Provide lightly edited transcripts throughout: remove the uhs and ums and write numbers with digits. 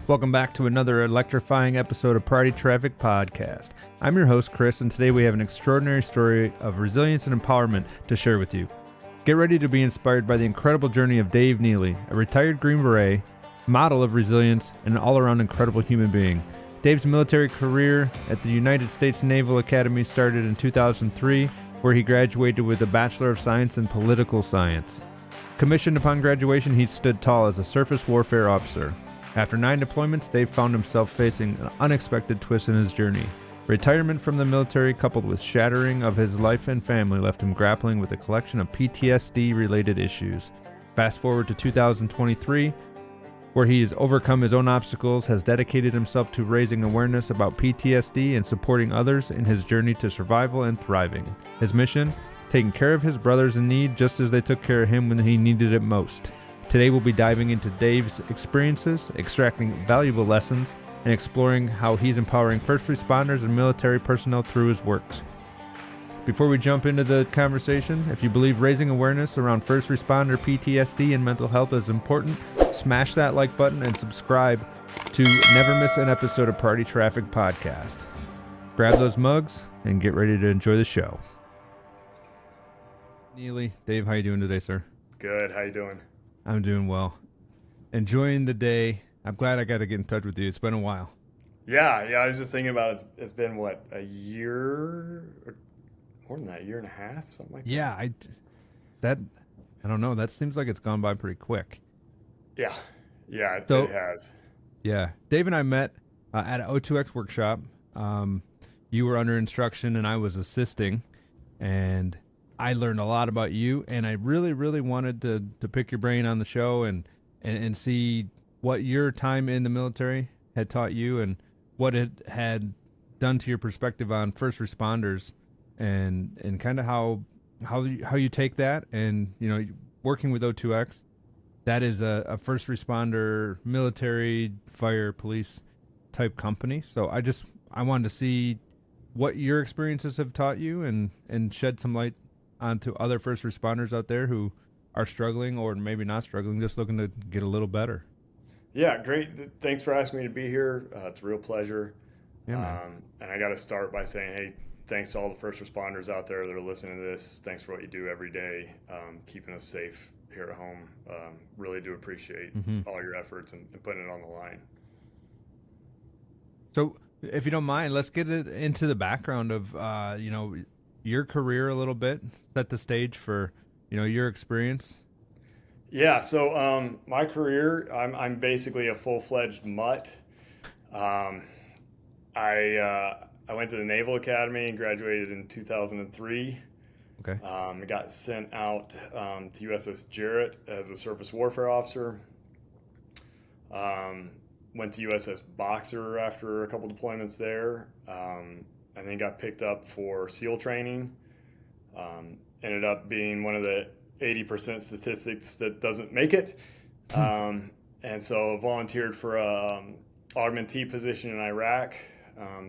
Welcome back to another electrifying episode of Priority Traffic Podcast. I'm your host, Chris, and today we have an extraordinary story of resilience and empowerment to share with you. Get ready to be inspired by the incredible journey of Dave Neely, a retired Green Beret, model of resilience, and an all-around incredible human being. Dave's military career at the United States Naval Academy started in 2003, where he graduated with a Bachelor of Science in Political Science. Commissioned upon graduation, he stood tall as a surface warfare officer. After 9 deployments, Dave found himself facing an unexpected twist in his journey. Retirement from the military, coupled with shattering of his life and family, left him grappling with a collection of PTSD-related issues. Fast forward to 2023, where he has overcome his own obstacles, has dedicated himself to raising awareness about PTSD and supporting others in his journey to survival and thriving. His mission? Taking care of his brothers in need just as they took care of him when he needed it most. Today we'll be diving into Dave's experiences, extracting valuable lessons, and exploring how he's empowering first responders and military personnel through his works. Before we jump into the conversation, if you believe raising awareness around first responder PTSD and mental health is important, smash that like button and subscribe to never miss an episode of Priority Traffic Podcast. Grab those mugs and get ready to enjoy the show. Neely, Dave, how you doing today, sir? Good. How you doing? I'm doing well. Enjoying the day. I'm glad I got to get in touch with you. It's been a while. Yeah. I was just thinking about it. It's been, what, a year? Or more than that, a year and a half? Something like that? Yeah. I don't know. That seems like it's gone by pretty quick. Yeah. Yeah, it has. Yeah. Dave and I met at an O2X workshop. You were under instruction and I was assisting. And I learned a lot about you, and I really, really wanted to pick your brain on the show and see what your time in the military had taught you and what it had done to your perspective on first responders and kind of how you take that and, you know, working with O2X, that is a first responder, military, fire, police type company. So I wanted to see what your experiences have taught you and shed some light onto other first responders out there who are struggling or maybe not struggling, just looking to get a little better. Yeah, great. Thanks for asking me to be here. It's a real pleasure. Yeah, and I got to start by saying, hey, thanks to all the first responders out there that are listening to this. Thanks for what you do every day, keeping us safe here at home. Really do appreciate all your efforts and putting it on the line. So if you don't mind, let's get into the background of, your career a little bit, set the stage for, your experience. Yeah. So, my career, I'm basically a full-fledged mutt. I went to the Naval Academy and graduated in 2003. Okay. I got sent out to USS Jarrett as a surface warfare officer. Went to USS Boxer after a couple deployments there. And then got picked up for SEAL training. Ended up being one of the 80% statistics that doesn't make it. And so volunteered for a augmentee position in Iraq.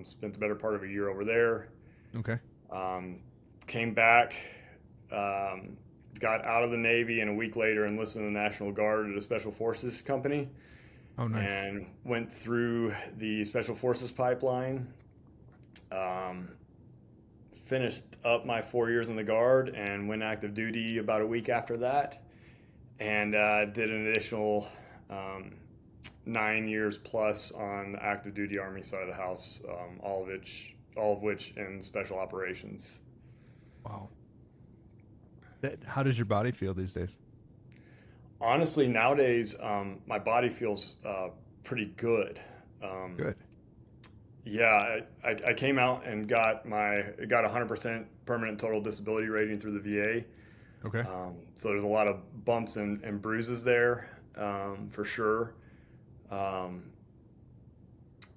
Spent the better part of a year over there. Okay. Came back, got out of the Navy, and a week later enlisted in the National Guard at a Special Forces company. Oh, nice. And went through the Special Forces pipeline. Finished up my 4 years in the Guard and went active duty about a week after that, and did an additional 9 years plus on the active duty Army side of the house, all of which in special operations. Wow. How does your body feel these days? Honestly, nowadays my body feels pretty good. Good. Yeah, I came out and got 100% permanent total disability rating through the VA. Okay. So there's a lot of bumps and bruises there, for sure. One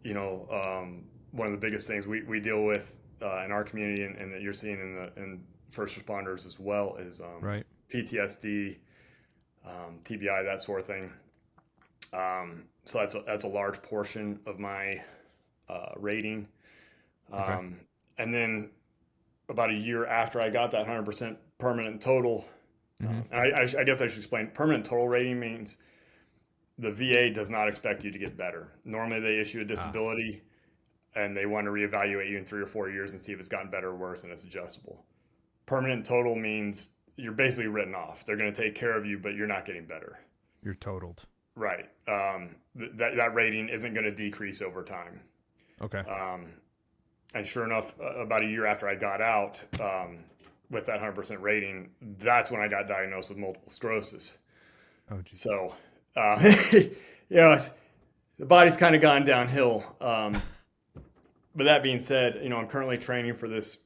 of the biggest things we deal with in our community and that you're seeing in first responders as well is right. PTSD, TBI, that sort of thing. So that's a large portion of my rating. Okay. And then about a year after I got that 100% permanent total, I guess I should explain. Permanent total rating means the VA does not expect you to get better. Normally, they issue a disability, and they want to reevaluate you in 3 or 4 years and see if it's gotten better or worse, and it's adjustable. Permanent total means you're basically written off. They're going to take care of you, but you're not getting better. You're totaled. Right. That rating isn't going to decrease over time. Okay. And sure enough, about a year after I got out with that 100% rating, that's when I got diagnosed with multiple sclerosis. Oh, geez. So, the body's kind of gone downhill. But that being said, I'm currently training for this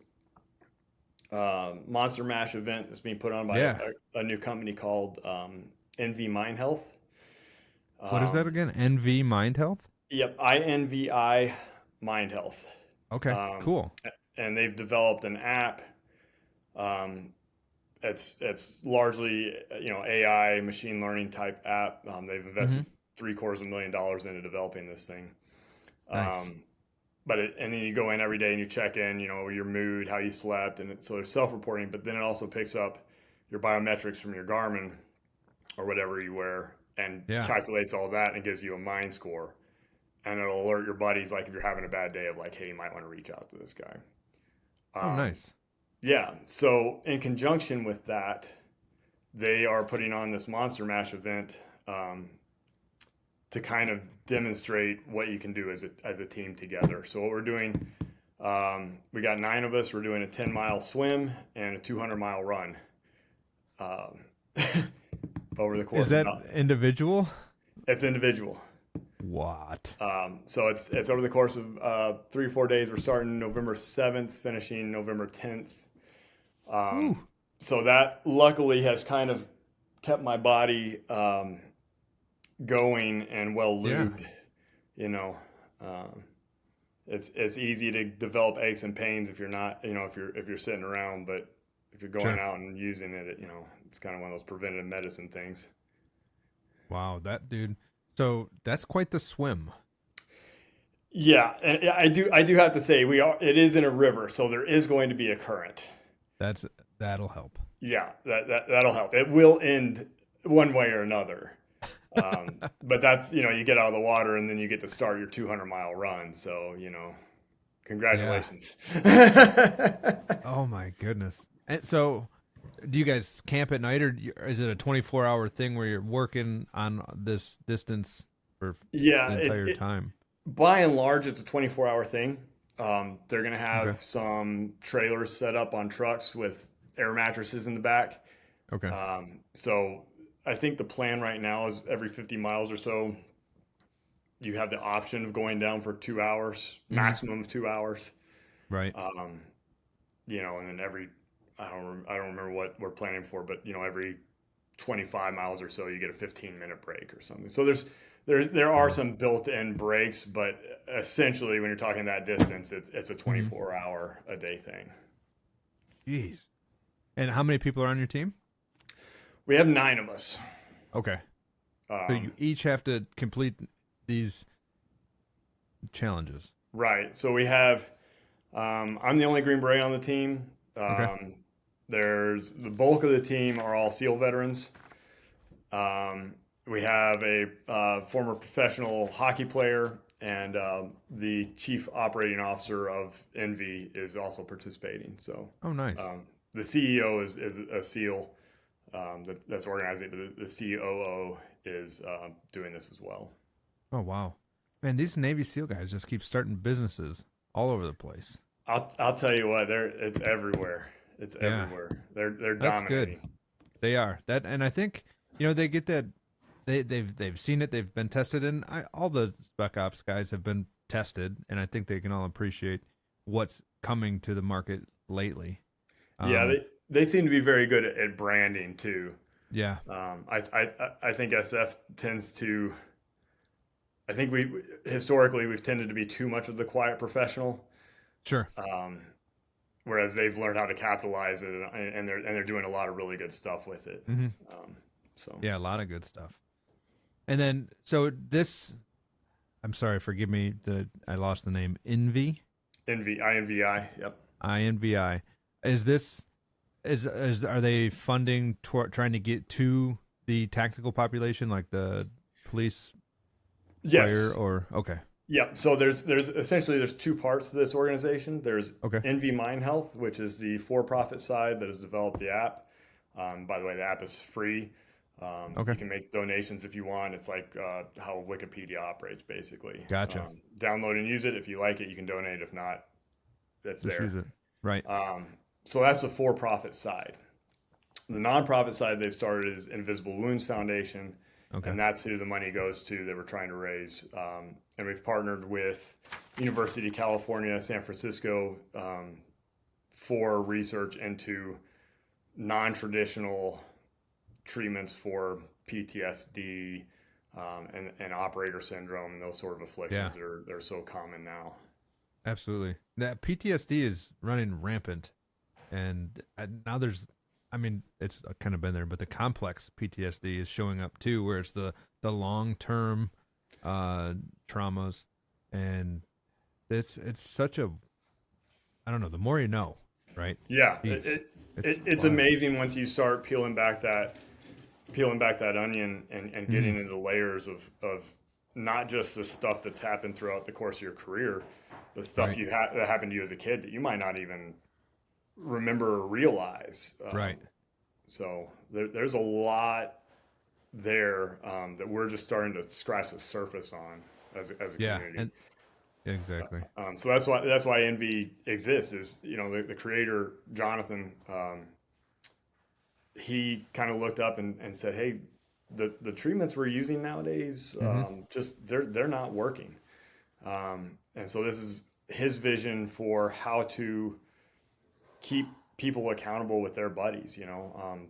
Monster Mash event that's being put on by a new company called INVI Mindhealth. What is that again? INVI Mindhealth? Yep, INVI Mindhealth. Okay, cool. And they've developed an app. It's largely AI machine learning type app. They've invested $750,000 into developing this thing. Nice. And then you go in every day and you check in, your mood, how you slept, and so there's self-reporting. But then it also picks up your biometrics from your Garmin or whatever you wear, and calculates all that and gives you a mind score. And it'll alert your buddies, like if you're having a bad day, of like, hey, you might want to reach out to this guy. Nice. Yeah. So in conjunction with that, they are putting on this Monster Mash event to kind of demonstrate what you can do as a team together. So what we're doing, we got 9 of us. We're doing a 10-mile swim and a 200-mile run over the course. Is that individual? It's individual. What? So it's over the course of 3 or 4 days. We're starting November 7th, finishing November 10th. So that luckily has kind of kept my body going and well lubed. It's easy to develop aches and pains if you're not, if you're sitting around, but if you're going out and using it, it's kind of one of those preventative medicine things. Wow, that dude. So that's quite the swim. Yeah, and I do have to say it is in a river, so there is going to be a current. That'll help. Yeah, that'll help. It will end one way or another. But that's, you get out of the water and then you get to start your 200-mile run. So, congratulations. Yeah. Oh my goodness. And so do you guys camp at night, or is it a 24-hour thing where you're working on this distance for the entire time? By and large, it's a 24-hour thing. They're going to have some trailers set up on trucks with air mattresses in the back. Okay. So I think the plan right now is every 50 miles or so, you have the option of going down for 2 hours, maximum of 2 hours. Right. And then I don't remember what we're planning for, but every 25 miles or so, you get a 15-minute break or something. So there are some built-in breaks, but essentially when you're talking that distance, it's a 24-hour a day thing. Jeez. And how many people are on your team? We have 9 of us. Okay. So you each have to complete these challenges. Right. So we have, I'm the only Green Beret on the team. There's the bulk of the team are all SEAL veterans. We have a former professional hockey player, and the chief operating officer of INVI is also participating. So, nice. The CEO is a SEAL that's organizing, but the COO is doing this as well. Oh wow, man! These Navy SEAL guys just keep starting businesses all over the place. I'll tell you what, it's everywhere. It's everywhere. They're dominating. That's good. They are that, and I think they get that. They've seen it. They've been tested, and all the Spec Ops guys have been tested, and I think they can all appreciate what's coming to the market lately. They seem to be very good at branding too. Yeah. I think SF tends to. I think historically we've tended to be too much of the quiet professional. Sure. Whereas they've learned how to capitalize it, and they're doing a lot of really good stuff with it. Mm-hmm. A lot of good stuff. And then, so this, I'm sorry, forgive me that I lost the name. INVI? INVI, yep. INVI. Are they funding trying to get to the tactical population, like the police Yes. player or okay. Yeah. So there's essentially there's two parts to this organization. There's Okay. INVI Mindhealth, which is the for-profit side that has developed the app. By the way, the app is free. Okay. You can make donations if you want. It's like how Wikipedia operates, basically. Gotcha. Download and use it. If you like it, you can donate. If not, it's Just there. use it. Right. So that's the for-profit side. The nonprofit side they've started is Invisible Wounds Foundation, Okay. and that's who the money goes to that we're trying to raise. And we've partnered with University of California, San Francisco, for research into non-traditional treatments for PTSD and operator syndrome and those sort of afflictions that are so common now. Absolutely. That PTSD is running rampant, and now there's, I mean, it's kind of been there, but the complex PTSD is showing up too, where it's the long-term traumas, and it's such a, I don't know, the more you know, right? Yeah, Jeez, it's amazing once you start peeling back that onion and getting into the layers of not just the stuff that's happened throughout the course of your career, the stuff Right. that happened to you as a kid that you might not even remember or realize. Right. So there's a lot there that we're just starting to scratch the surface on as a community. And exactly. So that's why INVI exists. Is the creator Jonathan. He kind of looked up and said, "Hey, the treatments we're using nowadays, just they're not working." And so this is his vision for how to keep people accountable with their buddies.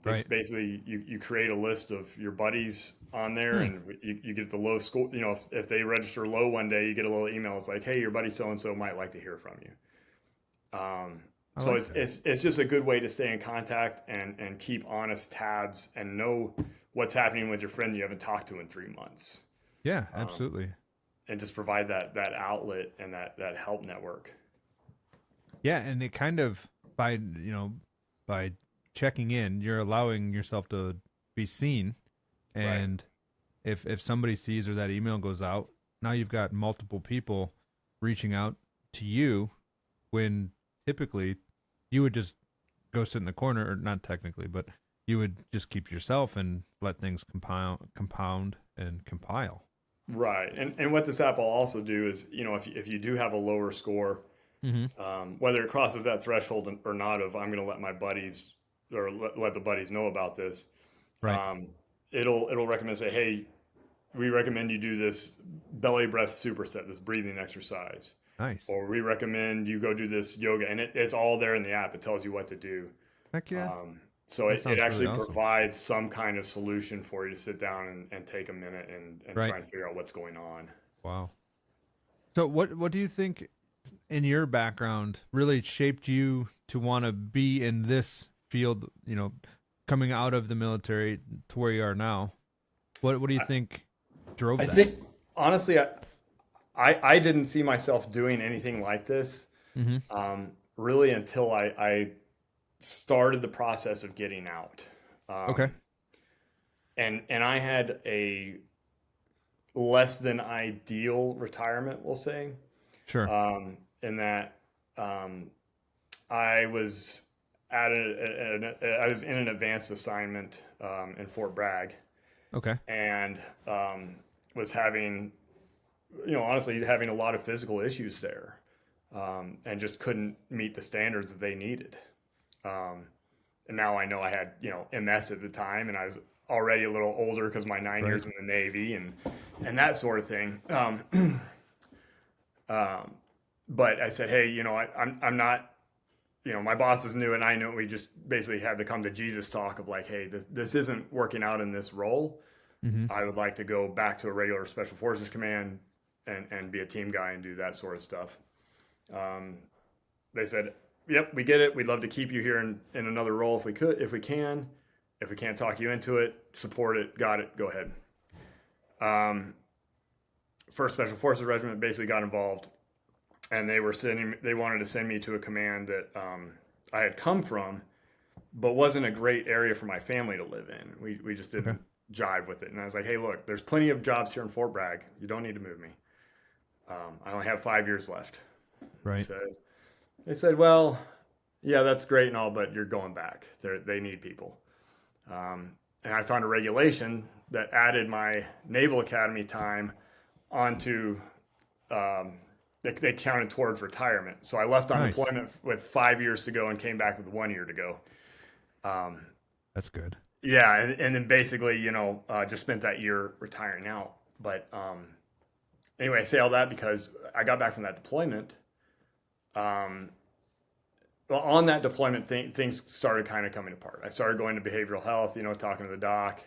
Right. Basically you create a list of your buddies on there, and you get the low score. If they register low one day, you get a little email. It's like, hey, your buddy so and so might like to hear from you. So it's just a good way to stay in contact and keep honest tabs and know what's happening with your friend you haven't talked to in 3 months. Yeah, absolutely. And just provide that outlet and that help network. Yeah, and it kind of by checking in, you're allowing yourself to be seen, and if somebody sees or that email goes out, now you've got multiple people reaching out to you when typically you would just go sit in the corner, or not technically, but you would just keep yourself and let things compound and compile. Right. And what this app will also do is, if you do have a lower score, whether it crosses that threshold or not of I'm going to let my buddies or let the buddies know about this, Right. It'll recommend, say, hey, we recommend you do this belly breath superset, this breathing exercise. Nice. Or we recommend you go do this yoga, and it's all there in the app. It tells you what to do. Heck yeah. So it actually really awesome. provides some kind of solution for you to sit down and take a minute and try and figure out what's going on. Wow. So what do you think in your background really shaped you to want to be in this field, coming out of the military to where you are now? What do you think drove that? I think, honestly, I didn't see myself doing anything like this really until I started the process of getting out. Okay. And I had a less than ideal retirement, we'll say. Sure. In that I was I was in an advanced assignment in Fort Bragg. Okay. And was having, honestly, having a lot of physical issues there, and just couldn't meet the standards that they needed. And now I know I had, MS at the time, and I was already a little older because my 9 years in the Navy and that sort of thing. But I said, hey, I'm not, my bosses knew and I knew. We just basically had the come to Jesus talk of like, hey, this isn't working out in this role. I would like to go back to a regular Special Forces command and be a team guy and do that sort of stuff. They said, yep, we get it. We'd love to keep you here in another role if we can. If we can't talk you into it, support it, got it, go ahead. First Special Forces Regiment basically got involved, and they wanted to send me to a command that I had come from, but wasn't a great area for my family to live in. We just didn't jive with it. And I was like, hey, look, there's plenty of jobs here in Fort Bragg. You don't need to move me. I only have 5 years left. Right. They said, well, yeah, that's great and all, but you're going back. They need people. And I found a regulation that added my Naval Academy time onto, they counted towards retirement. So I left on Nice. deployment with 5 years to go and came back with 1 year to go. That's good. Yeah, and then basically, just spent that year retiring out. But anyway, I say all that because I got back from that deployment. Well, on that deployment, things started kind of coming apart. I started going to behavioral health, talking to the doc.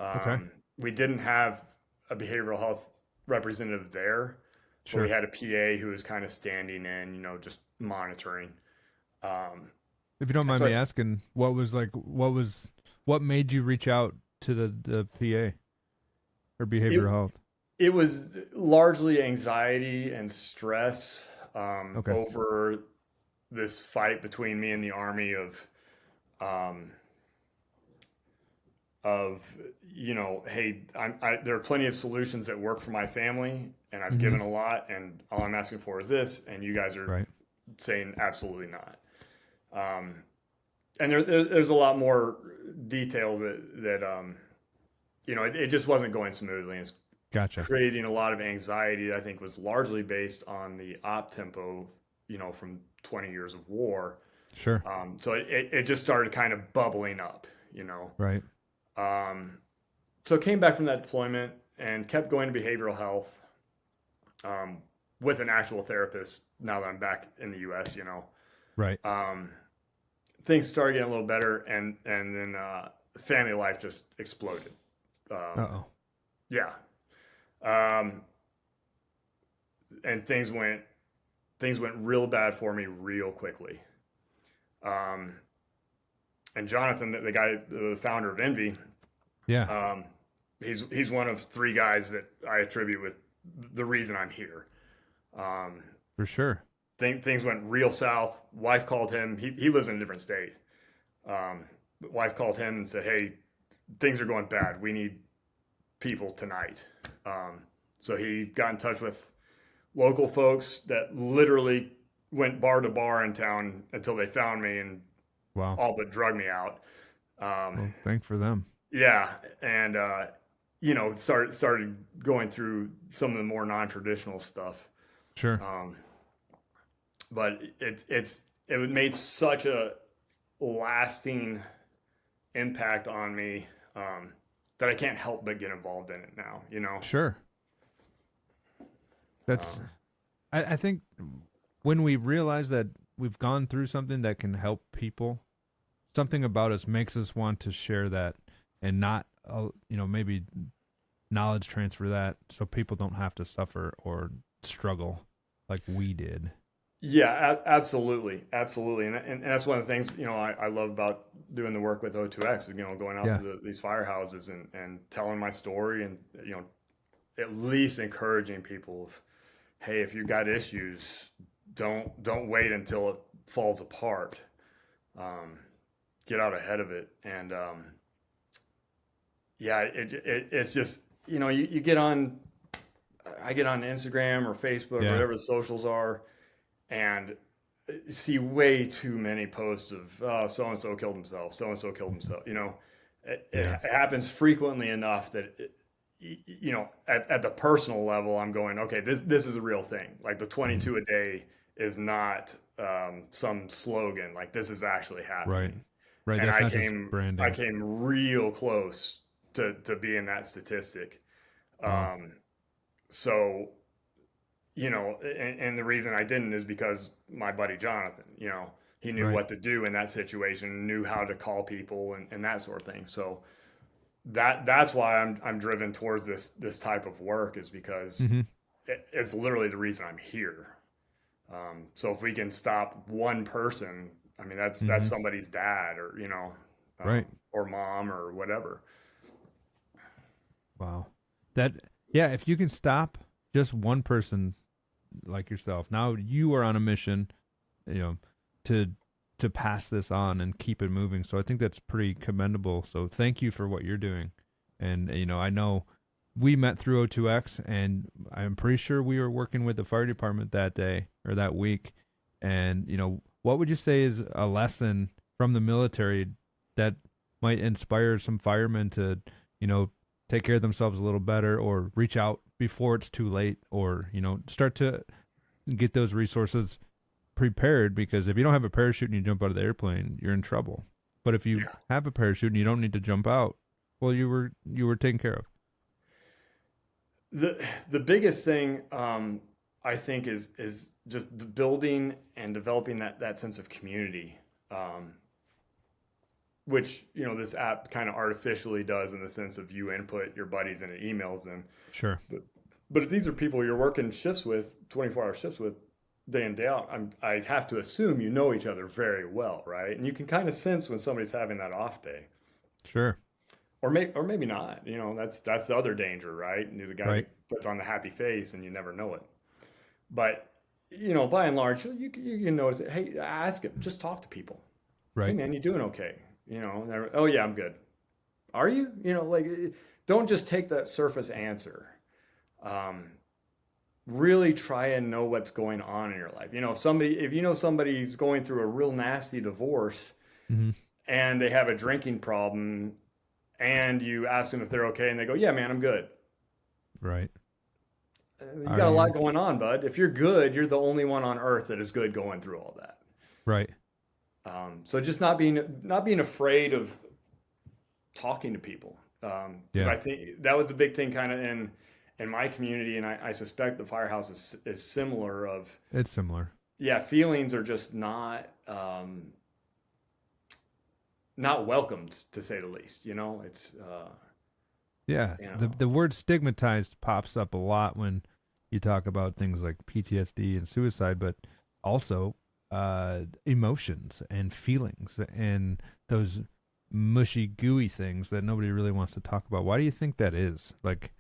Okay. We didn't have a behavioral health representative there. Sure. But we had a PA who was kind of standing in, just monitoring. If you don't mind me asking, what made you reach out to the PA or behavioral health? It was largely anxiety and stress over this fight between me and the Army of hey, there are plenty of solutions that work for my family, and I've given a lot, and all I'm asking for is this, and you guys are saying absolutely not. And there's a lot more details that it just wasn't going smoothly. It's Gotcha. creating a lot of anxiety. I think was largely based on the op tempo, from 20 years of war. Sure. So it just started kind of bubbling up, Right. So I came back from that deployment and kept going to behavioral health with an actual therapist now that I'm back in the U.S., Right. Things started getting a little better, and then family life just exploded. Uh-oh. Yeah. And things went real bad for me real quickly. And Jonathan, the guy, the founder of INVI, he's one of three guys that I attribute with the reason I'm here. For sure. Things went real south. Wife called him. He lives in a different state. Wife called him and said, hey, things are going bad. We need people tonight. So he got in touch with local folks that literally went bar to bar in town until they found me and all but drug me out. Well, thank for them. Yeah. And, started going through some of the more non-traditional stuff. Sure. But it made such a lasting impact on me that I can't help but get involved in it now, Sure. That's, I think when we realize that we've gone through something that can help people, something about us makes us want to share that and not, maybe knowledge transfer that so people don't have to suffer or struggle like we did. Yeah, absolutely. Absolutely. And that's one of the things, I love about doing the work with O2X, going out to these firehouses and telling my story and, at least encouraging people of, hey, if you've got issues, don't wait until it falls apart. Get out ahead of it. And, it's just, you get on, I get on Instagram or Facebook or whatever the socials are, and see way too many posts of so-and-so killed himself, so-and-so killed himself. It happens frequently enough that, at the personal level, I'm going, okay, this is a real thing. Like the 22 a day is not some slogan. Like this is actually happening. Right. And That's I not came, just branding. I came real close to being that statistic. So, and the reason I didn't is because my buddy Jonathan, he knew what to do in that situation, knew how to call people and that sort of thing. So that's why I'm driven towards this type of work, is because it's literally the reason I'm here. So if we can stop one person, I mean, that's somebody's dad or, or mom or whatever. Wow. If you can stop just one person like yourself, now you are on a mission, to pass this on and keep it moving. So I think that's pretty commendable. So thank you for what you're doing. And, I know we met through O2X, and I'm pretty sure we were working with the fire department that day or that week. And, what would you say is a lesson from the military that might inspire some firemen to, take care of themselves a little better, or reach out before it's too late, or, start to get those resources prepared? Because if you don't have a parachute and you jump out of the airplane, you're in trouble. But if you have a parachute and you don't need to jump out, well, you were taken care of. The biggest thing, I think is just the building and developing that sense of community, which this app kind of artificially does, in the sense of you input your buddies and it emails them. Sure. But if these are people you're working shifts with, 24-hour shifts with, day in, day out, I have to assume you know each other very well, right? And you can kind of sense when somebody's having that off day. Sure. Or maybe not. That's the other danger, right? And the guy Right. puts on the happy face and you never know it. But, by and large, you can notice it. Hey, ask him. Just talk to people. Right. Hey, man, you doing okay? Oh, yeah, I'm good. Are you? Don't just take that surface answer. Really try and know what's going on in your life. If you know somebody's going through a real nasty divorce, mm-hmm. and they have a drinking problem, and you ask them if they're okay, and they go, yeah, man, I'm good. Right. You got a lot going on, bud. If you're good, you're the only one on earth that is good going through all that. Right. So just not being afraid of talking to people. Because I think that was a big thing kind of in my community, and I suspect the firehouse is similar. It's similar. Yeah, feelings are just not welcomed, to say the least. It's the word stigmatized pops up a lot when you talk about things like PTSD and suicide, but also emotions and feelings and those mushy, gooey things that nobody really wants to talk about. Why do you think that is? Like,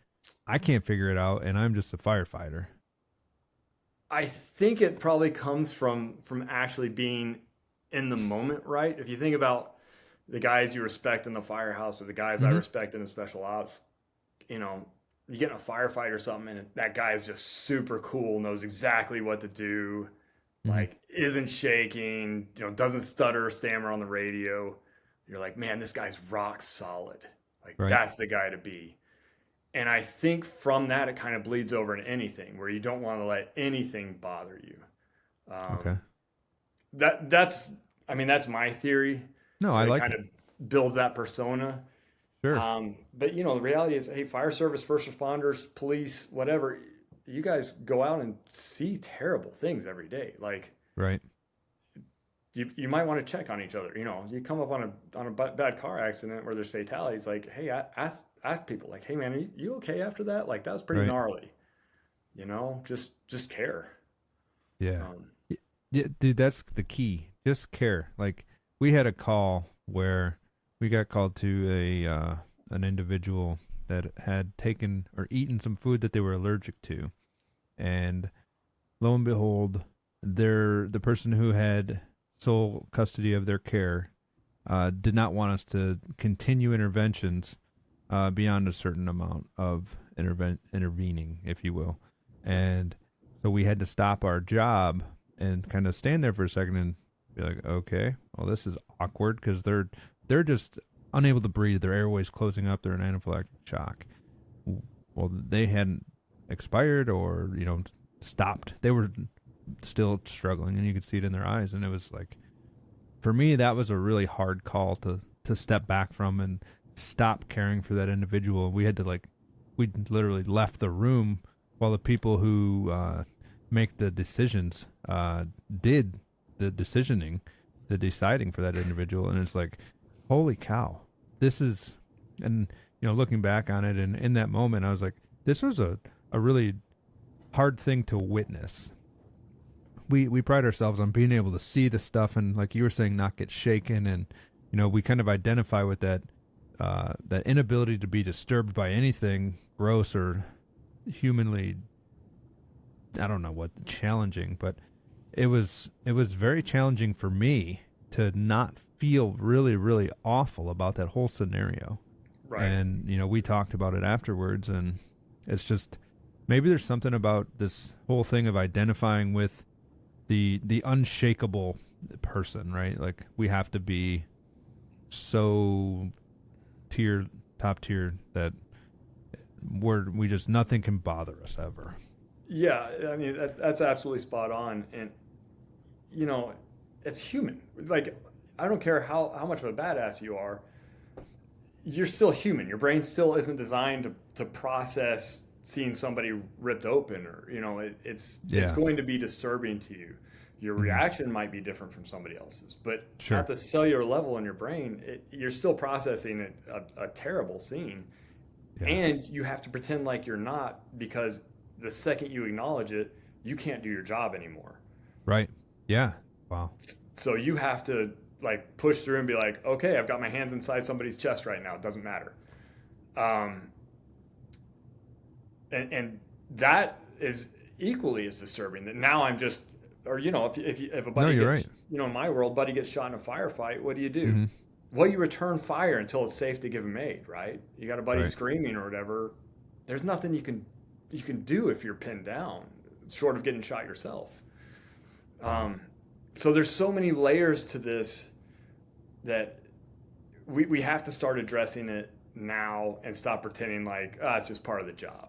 I can't figure it out, and I'm just a firefighter. I think it probably comes from actually being in the moment, right? If you think about the guys you respect in the firehouse, or the guys I respect in the special ops, you get in a firefight or something, and that guy is just super cool, knows exactly what to do, like isn't shaking, doesn't stutter or stammer on the radio. You're like, man, this guy's rock solid. Like, that's the guy to be. And I think from that, it kind of bleeds over into anything, where you don't want to let anything bother you. Okay. That's my theory. No, I like it. Kind of builds that persona. Sure. But the reality is, hey, fire service, first responders, police, whatever, you guys go out and see terrible things every day. Like, right. You might want to check on each other. You come up on a bad car accident where there's fatalities. Like, hey, ask people. Like, hey, man, are you okay after that? Like, that was pretty gnarly. Just care. Yeah. Yeah, dude, that's the key. Just care. Like, we had a call where we got called to an individual that had taken or eaten some food that they were allergic to, and lo and behold, the person who had sole custody of their care did not want us to continue interventions beyond a certain amount of intervening, if you will. And so we had to stop our job and kind of stand there for a second and be like, okay, well, this is awkward, because they're just unable to breathe. Their airway's closing up. They're in anaphylactic shock. Well, they hadn't expired or, stopped. They were still struggling, and you could see it in their eyes. And it was like, for me, that was a really hard call to step back from and stop caring for that individual. We had to we literally left the room while the people who make the decisions did the decisioning, the deciding for that individual. And it's like, holy cow, this is, and looking back on it, and in that moment, I was like, this was a really hard thing to witness. We pride ourselves on being able to see the stuff and, like you were saying, not get shaken. And, we kind of identify with that inability to be disturbed by anything gross or humanly, I don't know what, challenging, but it was very challenging for me to not feel really, really awful about that whole scenario. Right. And, we talked about it afterwards, and it's just, maybe there's something about this whole thing of identifying with the unshakable person, right? Like, we have to be so top tier that we just, nothing can bother us ever. Yeah, I mean, that's absolutely spot on. And, it's human. Like, I don't care how much of a badass you are, you're still human. Your brain still isn't designed to process seeing somebody ripped open, or, it's going to be disturbing to you. Your reaction might be different from somebody else's, but at the cellular level in your brain, you're still processing a terrible scene. Yeah. And you have to pretend like you're not, because the second you acknowledge it, you can't do your job anymore. Right. Yeah. Wow. So you have to like push through and be like, okay, I've got my hands inside somebody's chest right now. It doesn't matter. And that is equally as disturbing, that now I'm just, or, if a buddy gets, in my world, buddy gets shot in a firefight, what do you do? Mm-hmm. Well, you return fire until it's safe to give them aid, right? You got a buddy screaming or whatever. There's nothing you can do if you're pinned down, short of getting shot yourself. So there's so many layers to this that we have to start addressing it now and stop pretending like, it's just part of the job.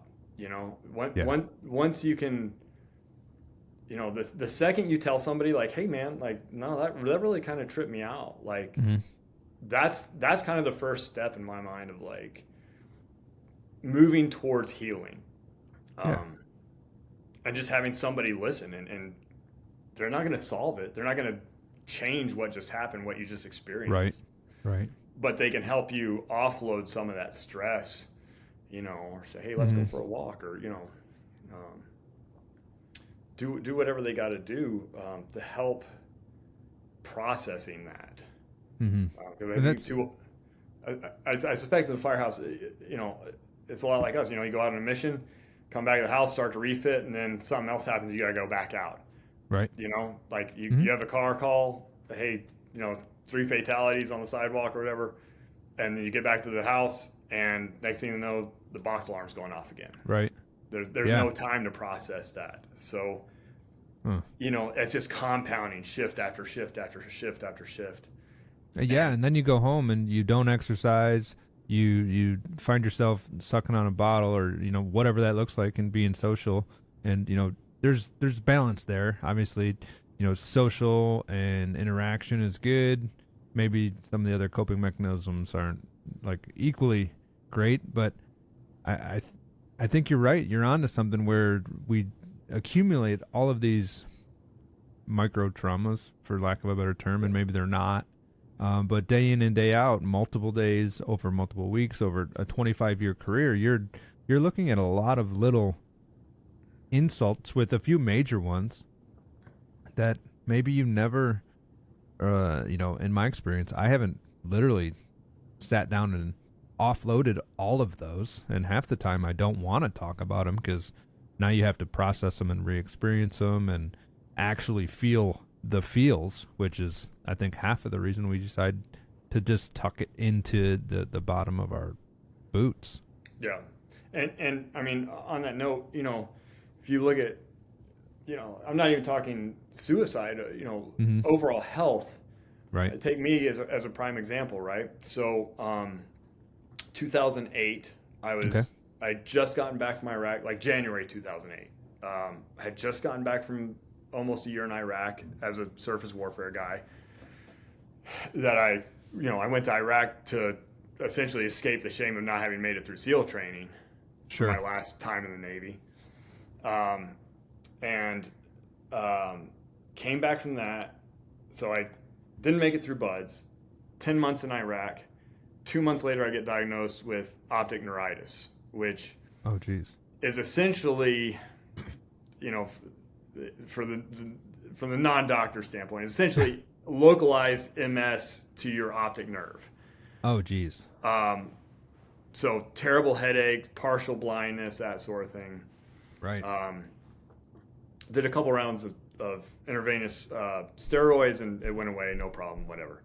Once you can, the second you tell somebody like, hey man, like, no, that really kind of tripped me out. Like, that's kind of the first step in my mind of like moving towards healing. And just having somebody listen, and they're not going to solve it. They're not going to change what just happened, what you just experienced. Right. But they can help you offload some of that stress, or say, hey, let's go for a walk, or, do whatever they got to do to help processing that. I suspect in the firehouse, it's a lot like us. You go out on a mission, come back to the house, start to refit, and then something else happens. You got to go back out. Right. Like you have a car call, hey, 3 fatalities on the sidewalk or whatever, and then you get back to the house, and next thing you know, the box alarm's going off again. Right. There's no time to process that. So, it's just compounding, shift after shift after shift after shift. And then you go home and you don't exercise. You find yourself sucking on a bottle, or whatever that looks like, and being social. And there's balance there. Obviously, social and interaction is good. Maybe some of the other coping mechanisms aren't like equally great, but I think you're right. You're onto something where we accumulate all of these micro traumas, for lack of a better term, and maybe they're not. But day in and day out, multiple days, over multiple weeks, over a 25-year career, you're looking at a lot of little insults, with a few major ones that maybe you never, in my experience, I haven't literally sat down and offloaded all of those. And half the time I don't want to talk about them, because now you have to process them and re-experience them and actually feel the feels, which is, I think, half of the reason we decide to just tuck it into the bottom of our boots. Yeah. And I mean, on that note, if you look at, I'm not even talking suicide, overall health. Right. Take me as a prime example, right? So, 2008, I had just gotten back from Iraq, like January 2008. I had just gotten back from almost a year in Iraq as a surface warfare guy. That I went to Iraq to essentially escape the shame of not having made it through SEAL training. Sure. My last time in the Navy. Came back from that. So I didn't make it through BUDS. 10 months in Iraq. 2 months later, I get diagnosed with optic neuritis, which is essentially, from the non-doctor standpoint, is essentially localized MS to your optic nerve. Oh, geez. So terrible headache, partial blindness, that sort of thing. Right. Did a couple rounds of intravenous steroids, and it went away, no problem, whatever.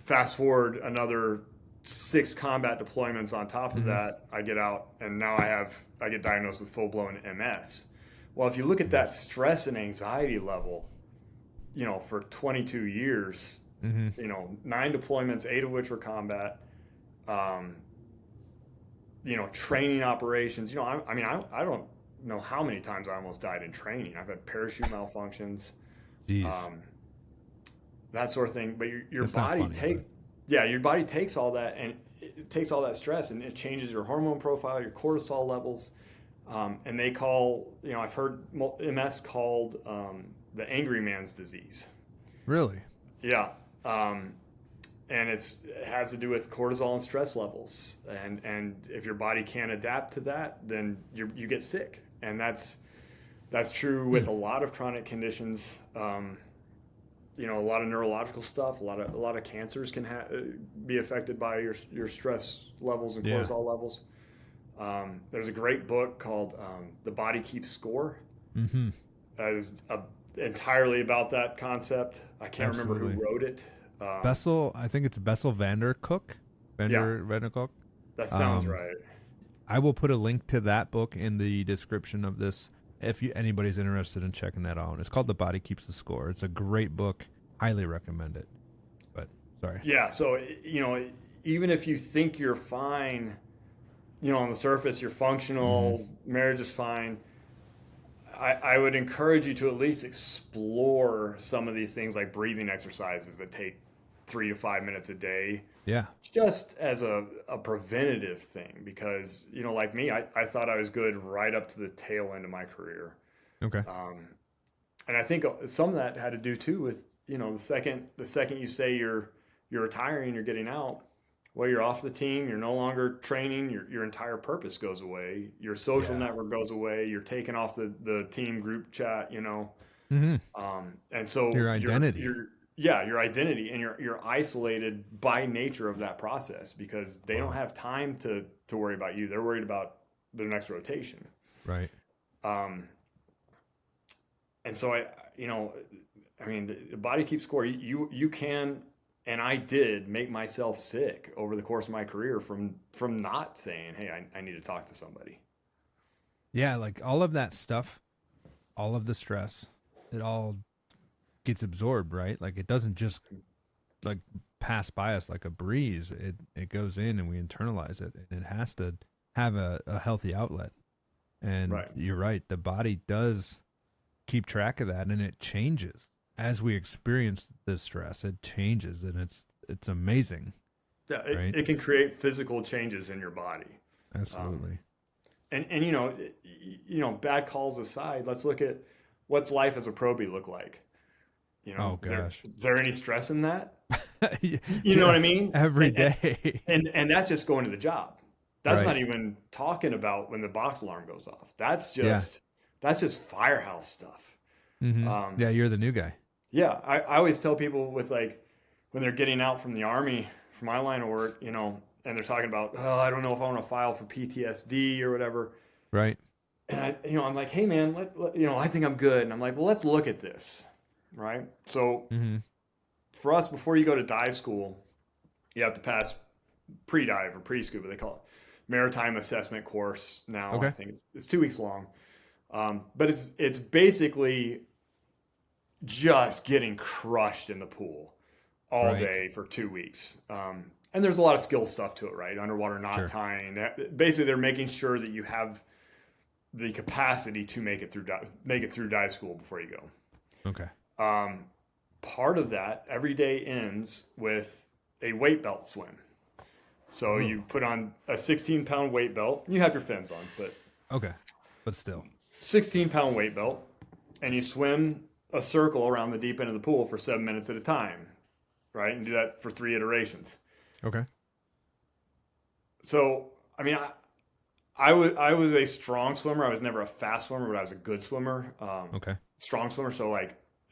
fast forward another 6 combat deployments on top of that, I get out and now I get diagnosed with full-blown MS. Well, if you look at that stress and anxiety level, for 22 years, 9 deployments, 8 of which were combat, training operations, I don't know how many times I almost died in training. I've had parachute malfunctions, that sort of thing. But your body takes all that, and it takes all that stress, and it changes your hormone profile, your cortisol levels, and they call, I've heard MS called the angry man's disease. Really? Yeah. And it has to do with cortisol and stress levels, and if your body can't adapt to that, then you get sick, and that's true with a lot of chronic conditions. A lot of neurological stuff, a lot of cancers can be affected by your stress levels and cortisol levels. There's a great book called The Body Keeps Score. That is entirely about that concept. I can't remember who wrote it. Bessel, I think it's Bessel van der Kolk. That sounds right. I will put a link to that book in the description of this if anybody's interested in checking that out. It's called The Body Keeps the Score. It's a great book. Highly recommend it. But sorry. Yeah, so even if you think you're fine, on the surface you're functional, marriage is fine, I would encourage you to at least explore some of these things like breathing exercises that take 3 to 5 minutes a day. Yeah. Just as a preventative thing, because, like me, I thought I was good right up to the tail end of my career. Okay. And I think some of that had to do too with, the second you say you're retiring, you're getting out, well, you're off the team, you're no longer training, your entire purpose goes away, your social network goes away, you're taken off the team group chat, and so your identity. Your identity, and you're isolated by nature of that process, because they don't have time to worry about you. They're worried about their next rotation. Right. And so the body keeps score. You can, and I did make myself sick over the course of my career from not saying, hey, I need to talk to somebody. Yeah. Like all of that stuff, all of the stress, it all gets absorbed, right? Like it doesn't just like pass by us like a breeze. It goes in and we internalize it, and it has to have a healthy outlet. And You're right. The body does keep track of that, and it changes as we experience the stress. It changes, and it's amazing. Yeah. It can create physical changes in your body. Absolutely. And bad calls aside, let's look at what's life as a probie look like. Is there any stress in that? You know what I mean? Every day. And that's just going to the job. That's not even talking about when the box alarm goes off. That's just firehouse stuff. Yeah, you're the new guy. Yeah, I always tell people with when they're getting out from the Army, from my line of work, and they're talking about, I don't know if I want to file for PTSD or whatever. Right. And I'm like, hey man, I think I'm good. And I'm like, well, let's look at this. Right. So for us, before you go to dive school, you have to pass pre-dive or pre-scuba. They call it maritime assessment course now. Okay. I think it's 2 weeks long. But it's basically just getting crushed in the pool all day for 2 weeks. And there's a lot of skill stuff to it, right? Underwater knot tying. Basically, they're making sure that you have the capacity to make it through dive school before you go. Okay. Part of that every day ends with a weight belt swim. So you put on a 16-pound weight belt. You have your fins on, but still 16-pound weight belt, and you swim a circle around the deep end of the pool for 7 minutes at a time, right? And do that for 3 iterations. Okay. So, I was a strong swimmer. I was never a fast swimmer, but I was a good swimmer. Strong swimmer. So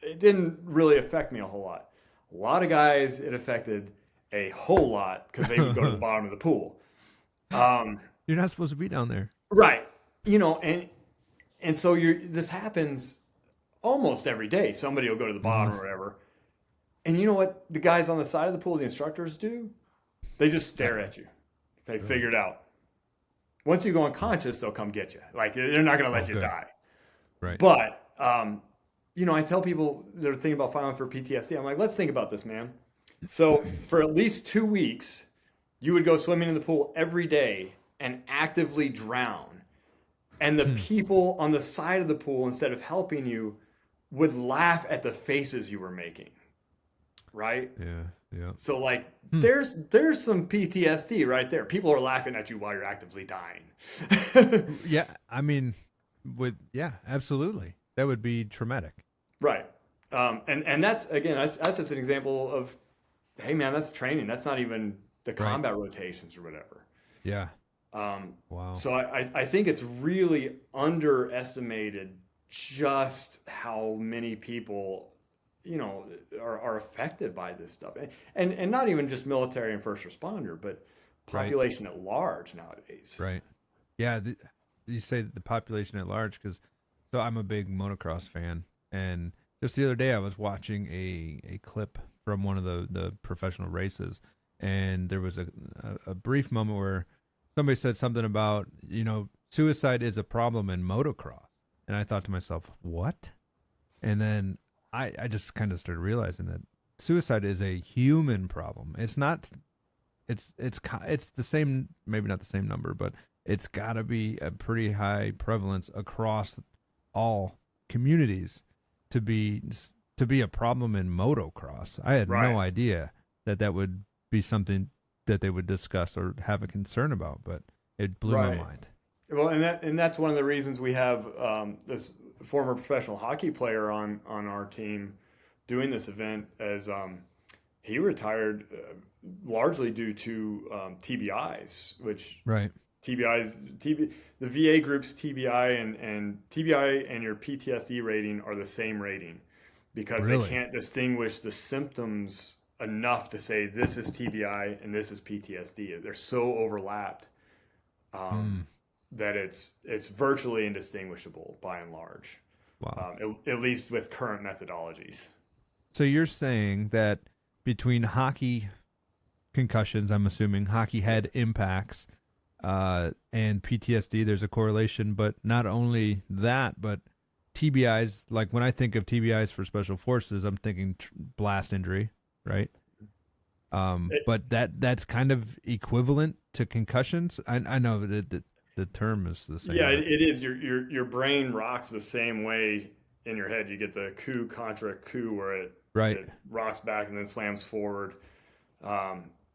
it didn't really affect me a whole lot. A lot of guys, it affected a whole lot because they would go to the bottom of the pool. You're not supposed to be down there. Right. And so this happens almost every day. Somebody will go to the bottom or whatever. And you know what the guys on the side of the pool, the instructors do? They just stare at you. They figure it out. Once you go unconscious, they'll come get you. Like they're not going to let you die. Right. But, I tell people they're thinking about filing for PTSD. I'm like, let's think about this, man. So for at least 2 weeks, you would go swimming in the pool every day and actively drown. And the people on the side of the pool, instead of helping you, would laugh at the faces you were making. Right? Yeah. So like there's some PTSD right there. People are laughing at you while you're actively dying. Yeah, I mean, absolutely. That would be traumatic. Right. And that's just an example of, hey man, that's training. That's not even the combat rotations or whatever. Yeah. Wow. So I think it's really underestimated just how many people are affected by this stuff, and not even just military and first responder, but population at large nowadays. Right. Yeah. You say the population at large so I'm a big motocross fan, and just the other day I was watching a clip from one of the professional races, and there was a brief moment where somebody said something about suicide is a problem in motocross, and I thought to myself, what? And then I just kind of started realizing that suicide is a human problem. It's not, it's the same, maybe not the same number, but it's got to be a pretty high prevalence across all communities to be a problem in motocross. I had no idea that would be something that they would discuss or have a concern about, but it blew my mind. Well, and that's one of the reasons we have this former professional hockey player on our team doing this event, as he retired largely due to TBIs, which the VA group's TBI and TBI and your PTSD rating are the same rating because they can't distinguish the symptoms enough to say this is TBI and this is PTSD. They're so overlapped that it's virtually indistinguishable by and large. Wow. At least with current methodologies. So you're saying that between hockey concussions, I'm assuming hockey head impacts, and PTSD, there's a correlation, but not only that, but TBIs, like when I think of TBIs for special forces, I'm thinking blast injury, right? But that's kind of equivalent to concussions. I know that the term is the same. Yeah, it is. Your brain rocks the same way in your head. You get the coup contra coup where it rocks back and then slams forward.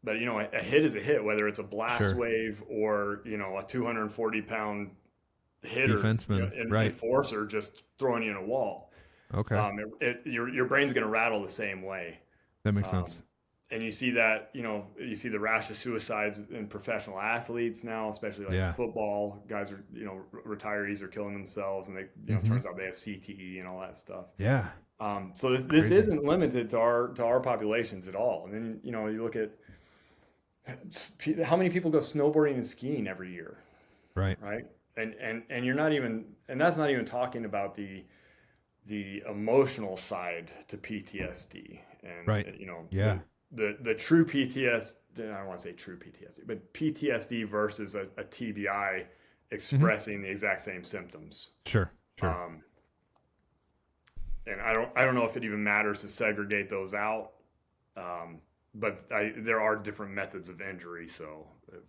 But a hit is a hit, whether it's a blast wave or a 240-pound hitter, defenseman, enforcer just throwing you in a wall. Okay. Your brain's going to rattle the same way. That makes sense. And you see that, you see the rash of suicides in professional athletes now, especially like football. Guys are, retirees are killing themselves, and they, turns out they have CTE and all that stuff. Yeah. So this isn't limited to our populations at all. And then, you look at how many people go snowboarding and skiing every year. Right. And you're not even, and that's not even talking about the emotional side to PTSD. And, the true PTSD, I don't want to say true PTSD, but PTSD versus a TBI expressing the exact same symptoms. Sure. And I don't know if it even matters to segregate those out. But there are different methods of injury, so it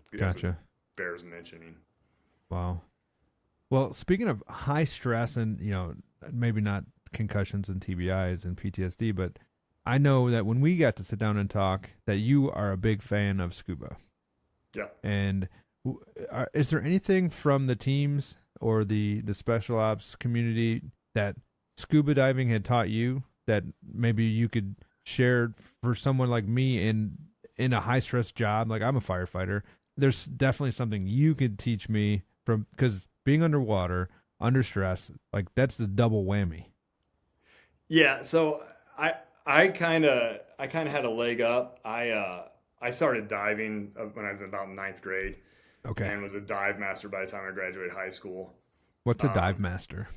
bears mentioning. Wow. Well, speaking of high stress and, maybe not concussions and TBIs and PTSD, but I know that when we got to sit down and talk, that you are a big fan of scuba. Yeah. And is there anything from the teams or the special ops community that scuba diving had taught you that maybe you could share for someone like me in a high stress job? Like, I'm a firefighter. There's definitely something you could teach me from, because being underwater, under stress, like that's the double whammy. Yeah. So I kind of had a leg up. I started diving when I was in about 9th grade. Okay. And was a dive master by the time I graduated high school. What's a dive master?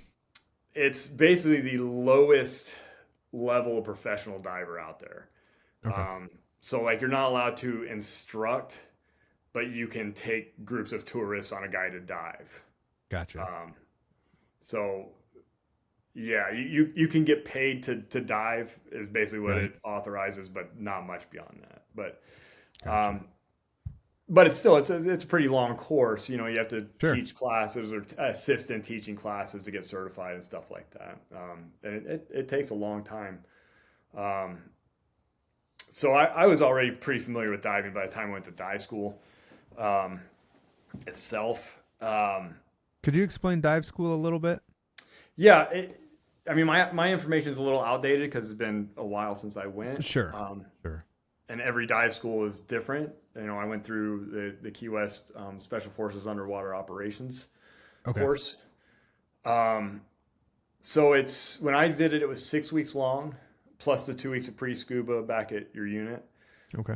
It's basically the lowest level of professional diver out there. Okay. So like you're not allowed to instruct, but you can take groups of tourists on a guided dive. Gotcha. So yeah, you can get paid to dive is basically what Right. it authorizes, but not much beyond that. Gotcha. Um, but it's still it's a pretty long course. You know, you have to Sure. teach classes or assist in teaching classes to get certified and stuff like that. And it takes a long time. Um, so I was already pretty familiar with diving by the time I went to dive school um, itself. Could you explain dive school a little bit? Yeah, I mean, my information is a little outdated because it's been a while since I went. Sure. Sure. And every dive school is different. You know, I went through the Key West Special Forces Underwater Operations Okay. course. So it's when I did it, it was 6 weeks long, plus the 2 weeks of pre-scuba back at your unit. Okay.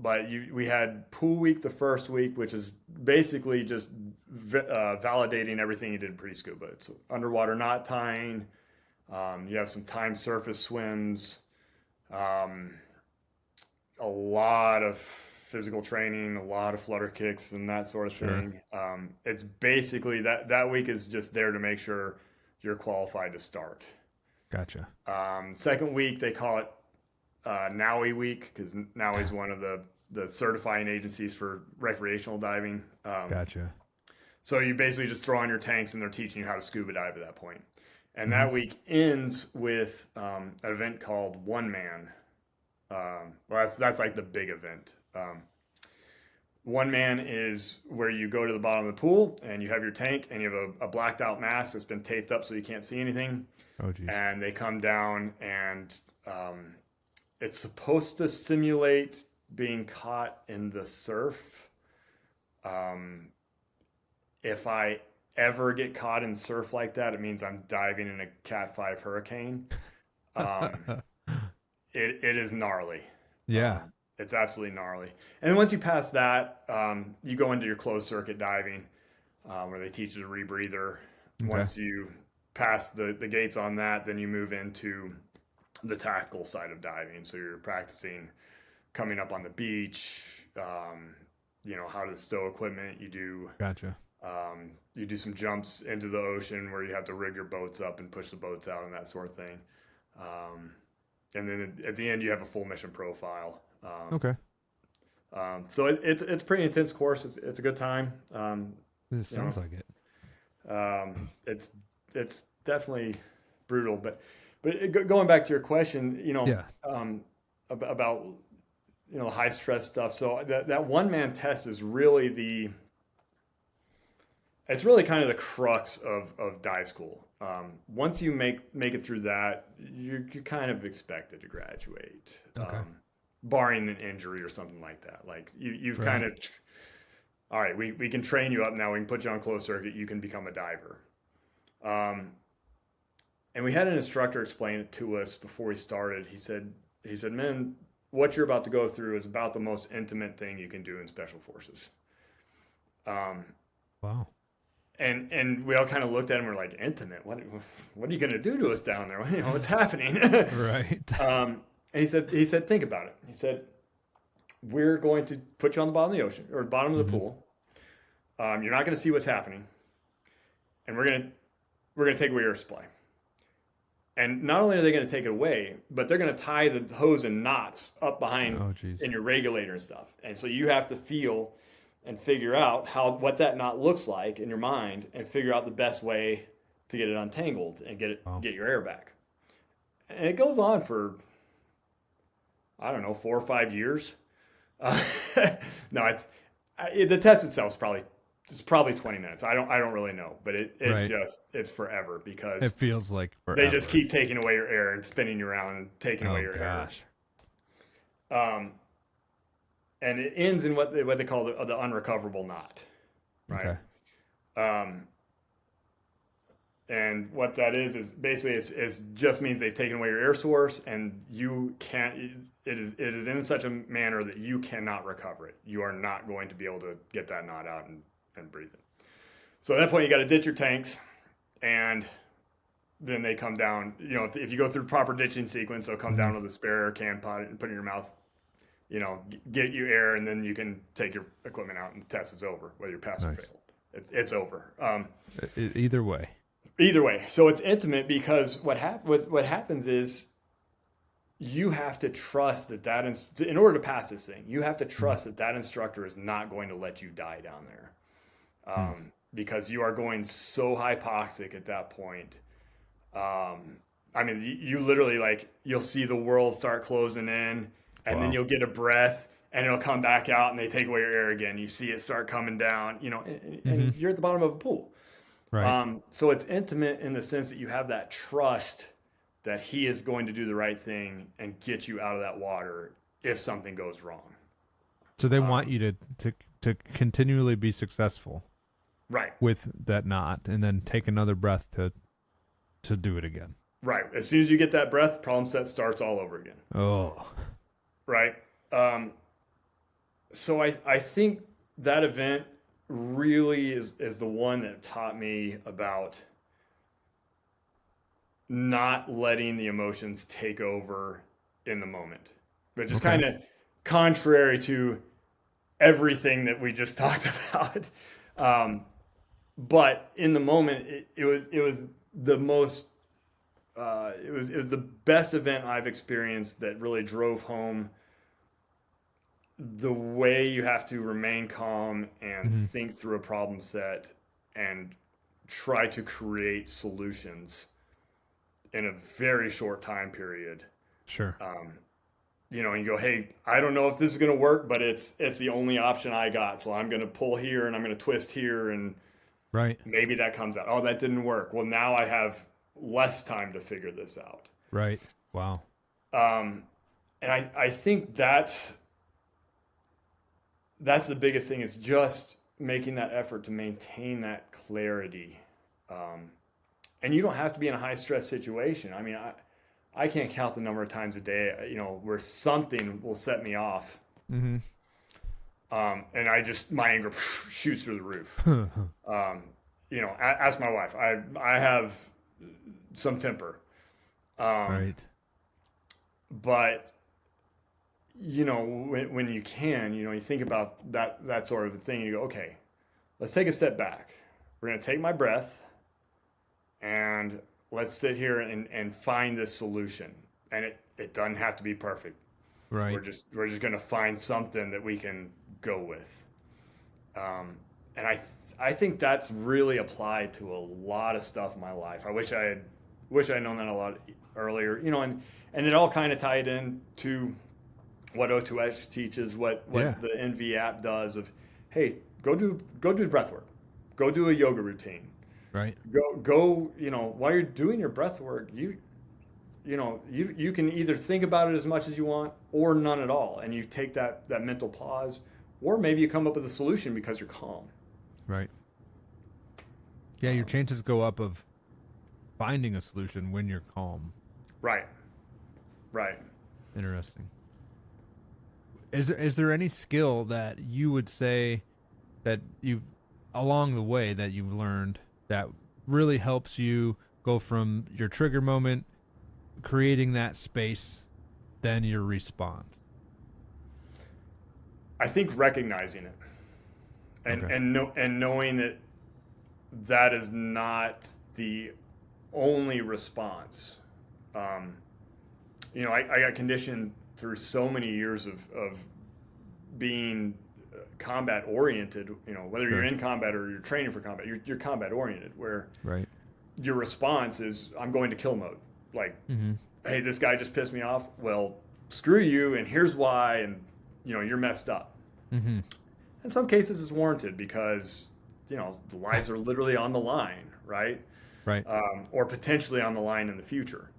But we had pool week the first week, which is basically just validating everything you did pre-scuba. It's underwater knot tying. You have some timed surface swims. A lot of physical training, a lot of flutter kicks and that sort of thing. It's basically that week is just there to make sure you're qualified to start. Gotcha. Second week, they call it NAUI week because NAUI is one of the certifying agencies for recreational diving. Gotcha. So you basically just throw on your tanks and they're teaching you how to scuba dive at that point. And that week ends with an event called One Man. Well, that's like the big event. One Man is where you go to the bottom of the pool and you have your tank and you have a blacked out mask that's been taped up so you can't see anything. Oh, geez. And they come down and it's supposed to simulate being caught in the surf. If I ever get caught in surf like that, it means I'm diving in a Cat 5 hurricane. It is gnarly. Yeah. It's absolutely gnarly. And then once you pass that, you go into your closed circuit diving, where they teach you the rebreather. Okay. Once you pass the gates on that, then you move into the tactical side of diving. So you're practicing coming up on the beach, how to stow equipment. Gotcha. You do some jumps into the ocean where you have to rig your boats up and push the boats out and that sort of thing. And then at the end, you have a full mission profile. Okay. So it's a pretty intense course. It's a good time. This sounds like it. It's definitely brutal, but going back to your question, about high stress stuff. So that one man test is really it's really kind of the crux of dive school. Once you make it through that, you're kind of expected to graduate, Okay. Barring an injury or something like that. Like you've Right. kind of, all right, we can train you up now. We can put you on closed circuit. You can become a diver. And we had an instructor explain it to us before we started. He said, "Man, what you're about to go through is about the most intimate thing you can do in special forces." Wow. And we all kind of looked at him and were like, intimate? What are you going to do to us down there? What's happening? Right. And he said, think about it. He said, we're going to put you on the bottom of the ocean or bottom of the pool. You're not going to see what's happening. And we're going to take away your supply. And not only are they going to take it away, but they're going to tie the hose in knots up behind in your regulator and stuff. And so you have to feel and figure out what that knot looks like in your mind and figure out the best way to get it untangled and get your air back. And it goes on for, I don't know, 4 or 5 years. No, the test itself is probably 20 minutes. I don't really know, but it's forever because it feels like forever. They just keep taking away your air and spinning you around and taking away your air. And it ends in what they call the unrecoverable knot, right? Okay. And what that is basically it just means they've taken away your air source, and you can't. It is in such a manner that you cannot recover it. You are not going to be able to get that knot out and breathe it. So at that point, you got to ditch your tanks, and then they come down. You know, if you go through proper ditching sequence, they'll come down with a spare air can, pot it, and put it in your mouth. You know, get you air, and then you can take your equipment out, and the test is over, whether you pass or fail. It's over. Either way. Either way. So it's intimate because what happens is you have to trust that in order to pass this thing, you have to trust that instructor is not going to let you die down there, because you are going so hypoxic at that point. I mean, you literally, like, you'll see the world start closing in, and then you'll get a breath, and it'll come back out, and they take away your air again. You see it start coming down, you know, and you're at the bottom of a pool. Right. So it's intimate in the sense that you have that trust that he is going to do the right thing and get you out of that water if something goes wrong. So they want you to continually be successful. Right. With that knot, and then take another breath to do it again. Right. As soon as you get that breath, problem set starts all over again. Oh. Right. So I think that event really is the one that taught me about not letting the emotions take over in the moment, which is kind of contrary to everything that we just talked about. But in the moment, it was the most, it was the best event I've experienced that really drove home the way you have to remain calm and think through a problem set and try to create solutions in a very short time period. Sure. You know, and you go, hey, I don't know if this is going to work, but it's the only option I got. So I'm going to pull here and I'm going to twist here, and maybe that comes out. Oh, that didn't work. Well, now I have less time to figure this out. Right. Wow. And I think that's the biggest thing, is just making that effort to maintain that clarity. And you don't have to be in a high stress situation. I mean, I can't count the number of times a day, you know, where something will set me off. And my anger shoots through the roof. You know, ask my wife. I have some temper. Right. But, you know, when you can, you know, you think about that sort of thing, and you go, okay, let's take a step back. We're going to take my breath, and let's sit here and find this solution. And it doesn't have to be perfect. Right. We're just going to find something that we can go with. And I think that's really applied to a lot of stuff in my life. I wish I had known that a lot earlier, you know, and it all kind of tied in to what O2X teaches, what the INVI app does, of, hey, go do breath work, go do a yoga routine. Right. Go, you know, while you're doing your breath work, you can either think about it as much as you want or none at all. And you take that mental pause, or maybe you come up with a solution because you're calm. Right. Yeah. Your chances go up of finding a solution when you're calm. Right. Right. Interesting. Is there any skill that you would say that you, along the way, that you've learned that really helps you go from your trigger moment, creating that space, then your response? I think recognizing it, and knowing that is not the only response. You know, I got conditioned through so many years of being combat oriented, you know, whether you're in combat or you're training for combat, you're combat oriented, where your response is, I'm going to kill mode. Like, hey, this guy just pissed me off. Well, screw you, and here's why, and, you know, you're messed up. In some cases it's warranted because, you know, the lives are literally on the line, right? Right. Or potentially on the line in the future.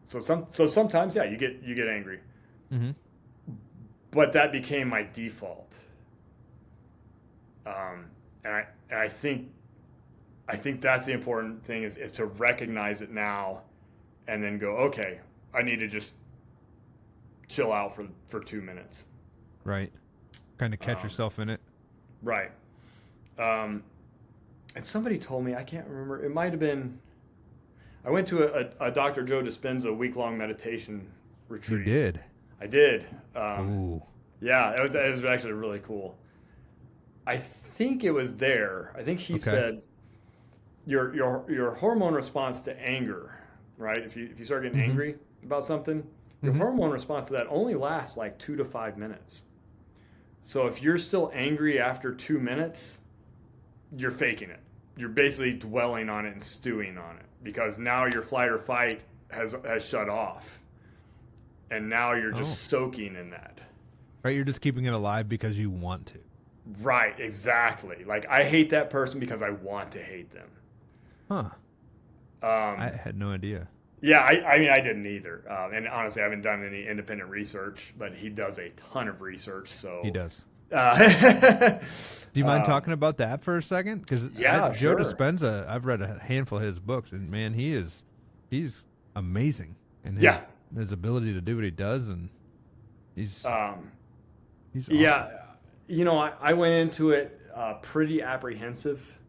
So sometimes, yeah, you get angry. But that became my default. And I think that's the important thing, is to recognize it now, and then go, okay, I need to just chill out for 2 minutes. Right. Kind of catch yourself in it. Right. And somebody told me, I can't remember, it might have been I went to a Dr. Joe Dispenza week-long meditation retreat. You did? I did. Ooh. Yeah, it was actually really cool. I think it was there. I think he said your hormone response to anger, right? If you start getting angry about something, your hormone response to that only lasts like 2 to 5 minutes. So if you're still angry after 2 minutes, you're faking it. You're basically dwelling on it and stewing on it, because now your flight or fight has shut off. And now you're just soaking in that. Right, you're just keeping it alive because you want to. Right, exactly. Like, I hate that person because I want to hate them. Huh. I had no idea. Yeah, I mean, I didn't either. And honestly, I haven't done any independent research, but he does a ton of research. So He does. Do you mind talking about that for a second? Because Joe Dispenza, I've read a handful of his books, and man, he's amazing. And his ability to do what he does, and he's awesome. Yeah, I went into it pretty apprehensive.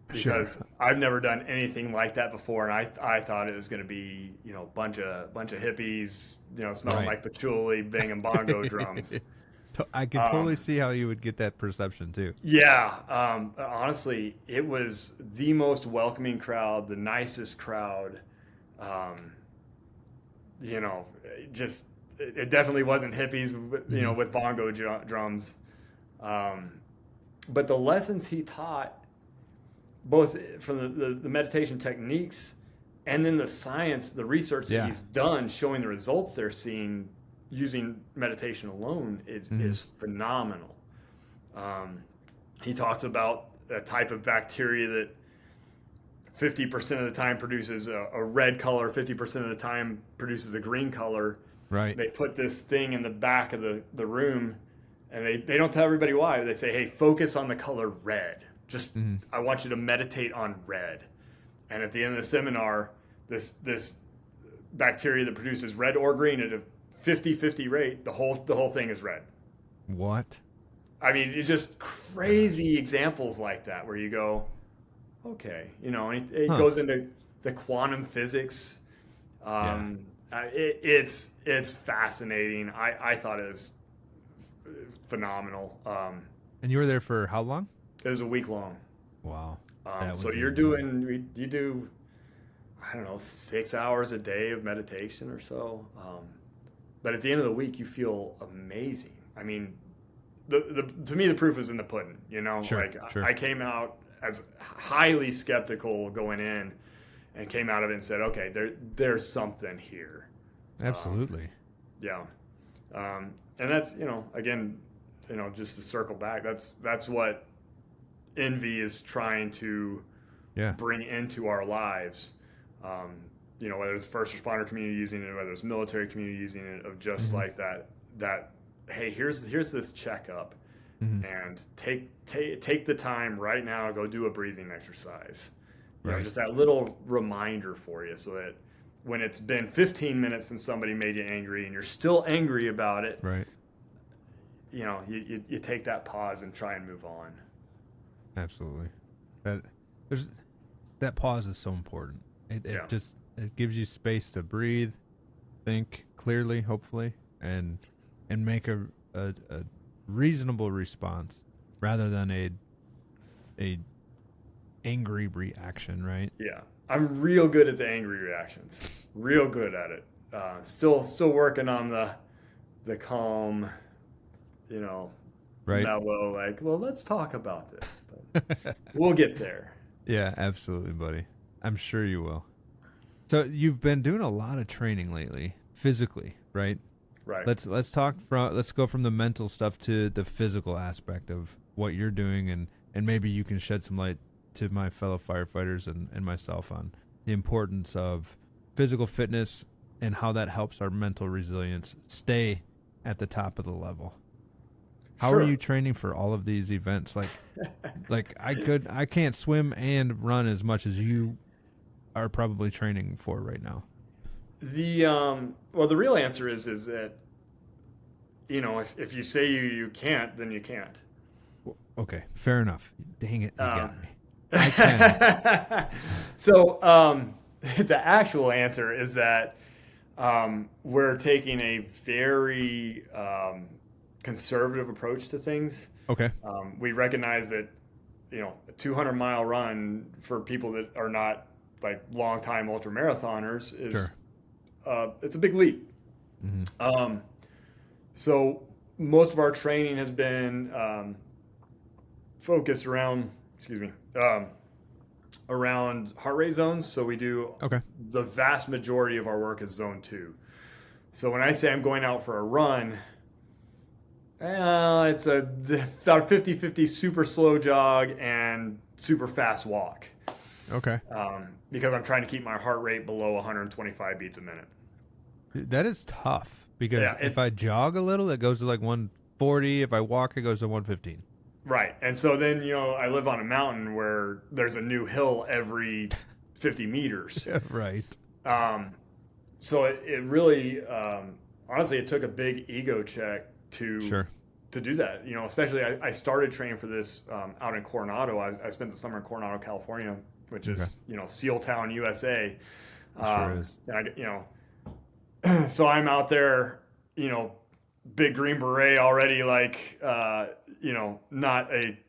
Because I've never done anything like that before, and I thought it was going to be bunch of hippies smelling like patchouli, banging bongo drums. I could totally see how you would get that perception too. Yeah, honestly, it was the most welcoming crowd, the nicest crowd. It definitely wasn't hippies, with bongo drums. But the lessons he taught, both from the meditation techniques and then the science, the research that he's done showing the results they're seeing using meditation alone is phenomenal. He talks about a type of bacteria that 50% of the time produces a red color, 50% of the time produces a green color. Right. They put this thing in the back of the room, and they don't tell everybody why. They say, hey, focus on the color red. Just, I want you to meditate on red. And at the end of the seminar, this bacteria that produces red or green at a 50-50 rate, the whole thing is red. What? I mean, it's just crazy examples like that where you go, okay, and it goes into the quantum physics. It's fascinating. I thought it was phenomenal. And you were there for how long? It was a week long. Wow. So you do, I don't know, 6 hours a day of meditation or so. But at the end of the week, you feel amazing. I mean, to me, the proof is in the pudding, Sure. I came out as highly skeptical going in and came out of it and said, okay, there's something here. Absolutely. And that's, again, just to circle back, that's what INVI is trying to bring into our lives. Whether it's first responder community using it, whether it's military community using it, of just like that, hey, here's this checkup, and take the time right now, go do a breathing exercise. Just that little reminder for you, so that when it's been 15 minutes since somebody made you angry and you're still angry about it, right? You take that pause and try and move on. Absolutely. That pause is so important. It gives you space to breathe, think clearly, hopefully, and make a reasonable response rather than a angry reaction, right? Yeah, I'm real good at the angry reactions. Real good at it. Still working on the calm, right? Mellow. Like, well, let's talk about this. But we'll get there. Yeah, absolutely, buddy. I'm sure you will. So you've been doing a lot of training lately, physically, right? Right. Let's go from the mental stuff to the physical aspect of what you're doing, and maybe you can shed some light to my fellow firefighters and myself on the importance of physical fitness and how that helps our mental resilience stay at the top of the level. How are you training for all of these events? Like I can't swim and run as much as you are probably training for right now. The real answer is that if you say you can't, then you can't. Okay, fair enough. Dang it, you got me. I can. So the actual answer is that we're taking a very conservative approach to things. Okay. We recognize that, a 200-mile run for people that are not like long-time ultra marathoners is Sure. it's a big leap. Hmm. So most of our training has been focused around, around heart rate zones. So we do Okay. the vast majority of our work is zone 2. So when I say I'm going out for a run, it's about 50-50 super slow jog and super fast walk, Okay. because I'm trying to keep my heart rate below 125 beats a minute. That is tough because Yeah, if I jog a little, it goes to like 140. If I walk, it goes to 115. Right. And so then, I live on a mountain where there's a new hill every 50 meters. Right. So it really, honestly, it took a big ego check Sure. to do that. Especially I started training for this out in Coronado. I spent the summer in Coronado, California, which is, SEAL Town, USA. Sure is. And so I'm out there, big Green Beret already, like, not a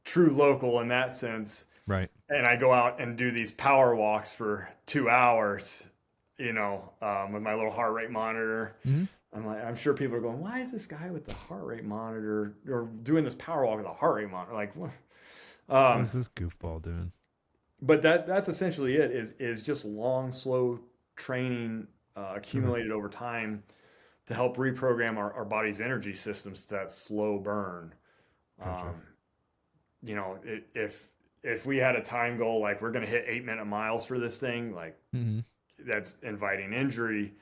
true local in that sense. Right. And I go out and do these power walks for 2 hours, with my little heart rate monitor. Mm-hmm. I'm sure people are going, why is this guy with the heart rate monitor or doing this power walk with a heart rate monitor? Like, what? What is this goofball doing? But that's essentially it, is just long, slow training accumulated over time to help reprogram our body's energy systems to that slow burn. Gotcha. If we had a time goal, like we're going to hit 8-minute miles for this thing, like that's inviting injury.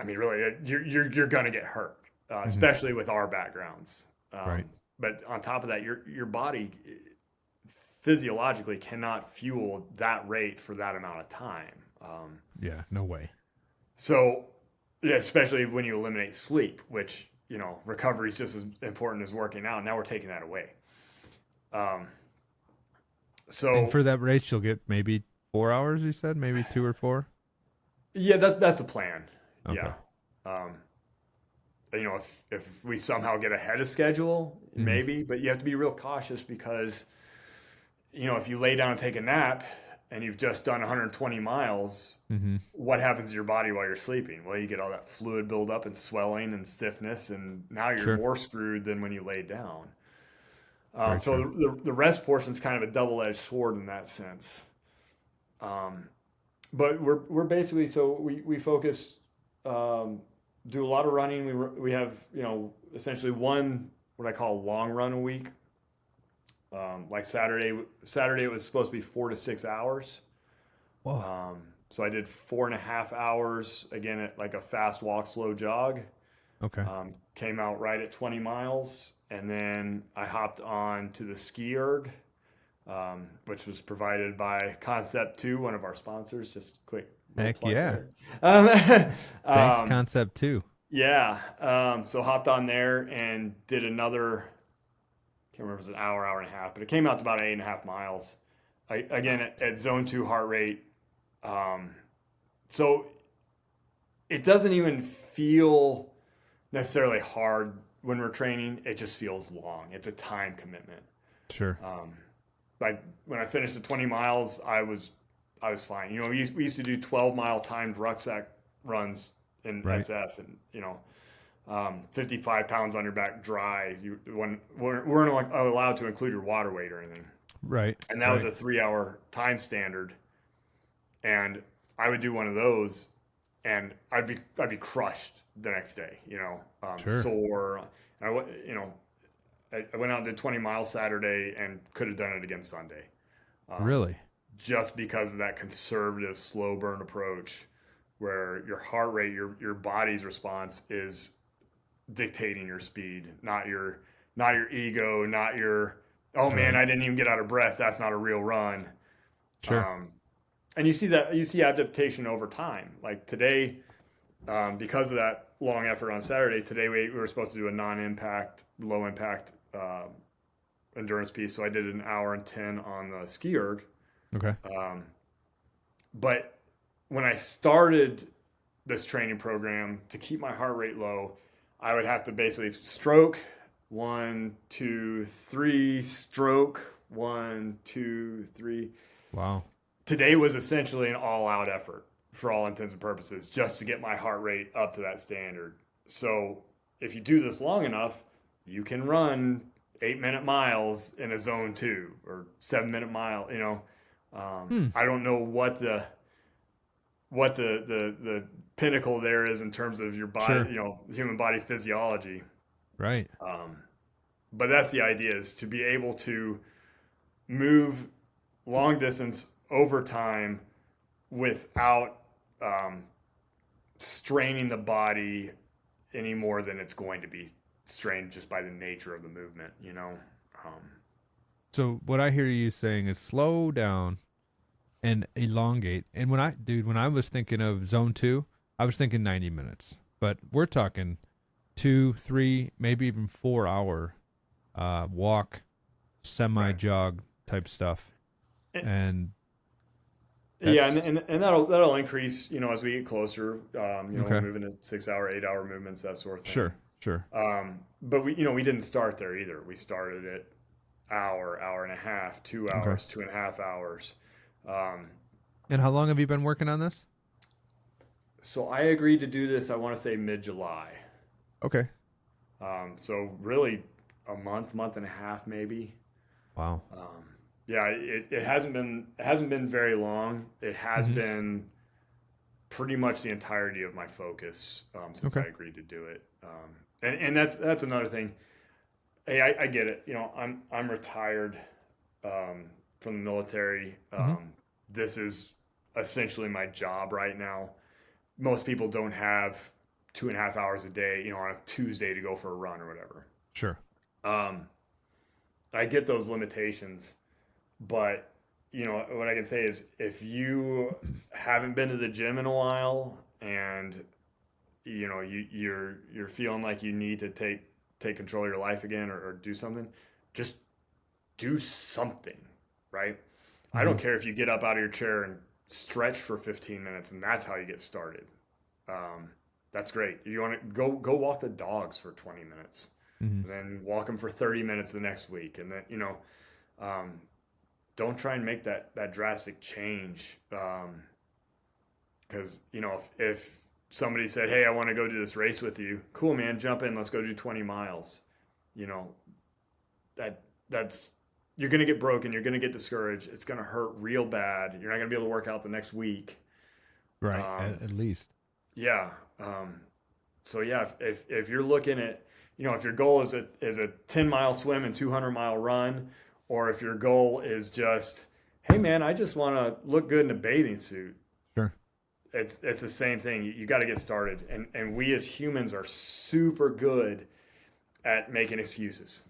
Really, you're going to get hurt, especially with our backgrounds. Right. But on top of that, your body physiologically cannot fuel that rate for that amount of time. Yeah, no way. So, yeah, especially when you eliminate sleep, which, recovery is just as important as working out. Now we're taking that away. And for that race, you'll get maybe 4 hours, you said? Maybe 2 or 4? Yeah, that's the plan. Okay. Yeah. If we somehow get ahead of schedule, maybe, but you have to be real cautious because, if you lay down and take a nap and you've just done 120 miles, what happens to your body while you're sleeping? Well, you get all that fluid buildup and swelling and stiffness, and now you're more screwed than when you lay down. So the rest portion is kind of a double-edged sword in that sense. But we're basically, so we focus, do a lot of running. We have, essentially one, what I call long run a week. Like Saturday it was supposed to be 4 to 6 hours. Whoa. So I did 4.5 hours, again, at like a fast walk, slow jog. Okay. Came out right at 20 miles. And then I hopped on to the ski erg, which was provided by Concept 2, one of our sponsors. Just quick. Heck yeah. Thanks, Concept 2. Yeah. So hopped on there and did another, can't remember if it was an hour and a half, but it came out to about 8.5 miles. Again, at zone 2 heart rate. So it doesn't even feel necessarily hard when we're training. It just feels long. It's a time commitment. Sure. Like when I finished the 20 miles, I was fine. We used to do 12-mile timed rucksack runs in SF, and 55 pounds on your back dry. You weren't allowed to include your water weight or anything. Right. And that was a 3-hour time standard. And I would do one of those, and I'd be crushed the next day. Sore. And I went out and did 20 miles Saturday and could have done it again Sunday. Really? Just because of that conservative slow burn approach, where your heart rate, your body's response is dictating your speed, not your ego, not your, man, I didn't even get out of breath. That's not a real run. Sure. And you see adaptation over time. Like today, because of that long effort on Saturday, today we were supposed to do a non-impact, low impact endurance piece. So I did an hour and 10 on the ski erg. Okay. But when I started this training program to keep my heart rate low, I would have to basically stroke 1, 2, 3, stroke 1, 2, 3. Wow. Today was essentially an all-out effort for all intents and purposes, just to get my heart rate up to that standard. So if you do this long enough, you can run 8-minute miles in a zone 2 or 7-minute mile. I don't know what the pinnacle there is in terms of your body, Sure. human body physiology. Right. But that's the idea, is to be able to move long distance over time without straining the body any more than it's going to be strained just by the nature of the movement, So what I hear you saying is slow down and elongate. And when I was thinking of zone 2, I was thinking 90 minutes. But we're talking 2, 3, maybe even 4 hour walk, semi-jog type stuff. And yeah, and that'll increase, as we get closer. Okay. We're moving to 6-hour, 8-hour movements, that sort of thing. Sure. But we didn't start there either. We started at hour and a half, 2 hours, 2.5 hours. And how long have you been working on this? So I agreed to do this, I want to say mid-July. Okay. So really a month and a half, maybe. Wow. Yeah, it hasn't been very long. It has been pretty much the entirety of my focus since I agreed to do it. And that's another thing. Hey, I get it. I'm retired from the military. This is essentially my job right now. Most people don't have 2.5 hours a day, on a Tuesday to go for a run or whatever. Sure. I get those limitations, but what I can say is, if you haven't been to the gym in a while and you're feeling like you need to take control of your life again, or do something, just do something, right? I don't care if you get up out of your chair and stretch for 15 minutes and that's how you get started. That's great. You want to go walk the dogs for 20 minutes, and then walk them for 30 minutes the next week. And then, don't try and make that drastic change. Cause if somebody said, "Hey, I want to go do this race with you," cool, man, jump in, let's go do 20 miles. That's, you're going to get broken. You're going to get discouraged. It's going to hurt real bad. You're not going to be able to work out the next week. Right. At least. Yeah. So yeah, if you're looking at, if your goal is a 10-mile swim and 200-mile run, or if your goal is just, hey man, I just want to look good in a bathing suit. Sure. It's the same thing. You got to get started. And we as humans are super good at making excuses.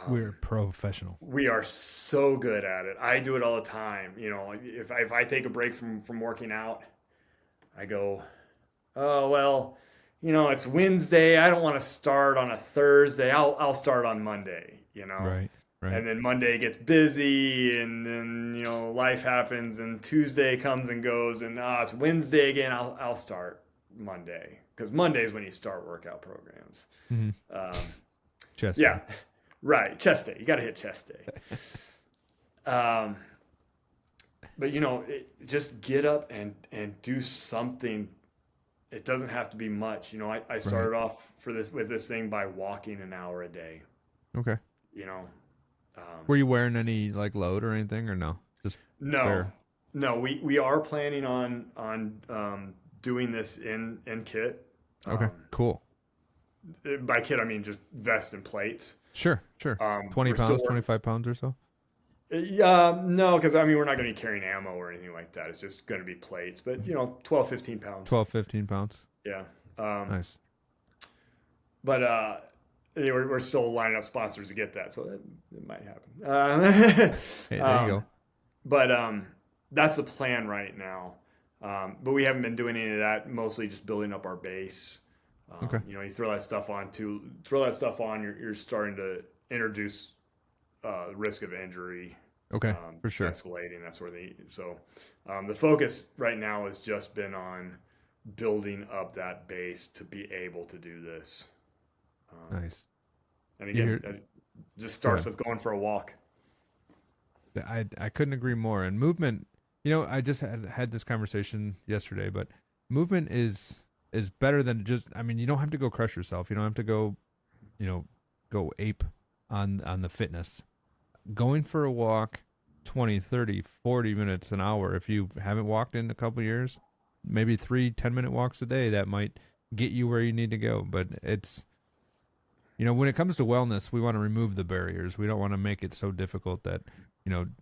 We're professional. We are so good at it. I do it all the time. If I take a break from working out, I go, oh, well, it's Wednesday. I don't want to start on a Thursday. I'll start on Monday, Right. And then Monday gets busy, and then, life happens, and Tuesday comes and goes, and it's Wednesday again. I'll start Monday, because Monday is when you start workout programs. Chest yeah. day. Right. Chest day. You got to hit chest day. But just get up and do something. It doesn't have to be much. I started off with this thing by walking an hour a day. Okay. Were you wearing any load or anything, or no? Just no. We are planning on doing this in kit. Okay. Cool. By kit, I mean just vest and plates. Sure. 20 pounds, 25 pounds or so? No, because we're not going to be carrying ammo or anything like that. It's just going to be plates, but 12, 15 pounds. 12, 15 pounds. Yeah. Nice. But we're still lining up sponsors to get that, so it might happen. Hey, there you go. But that's the plan right now. But we haven't been doing any of that. Mostly just building up our base. Okay. You throw that stuff on. You're starting to introduce risk of injury. Okay, for sure. Escalating, that sort of thing. So the focus right now has just been on building up that base to be able to do this. Nice. And again, it just starts with going for a walk. I couldn't agree more. And movement, I just had this conversation yesterday, but movement is better than just, you don't have to go crush yourself. You don't have to go, go ape on the fitness. Going for a walk 20, 30, 40 minutes an hour, if you haven't walked in a couple of years, maybe 3 10-minute walks a day, that might get you where you need to go. But it's, when it comes to wellness, we want to remove the barriers. We don't want to make it so difficult that,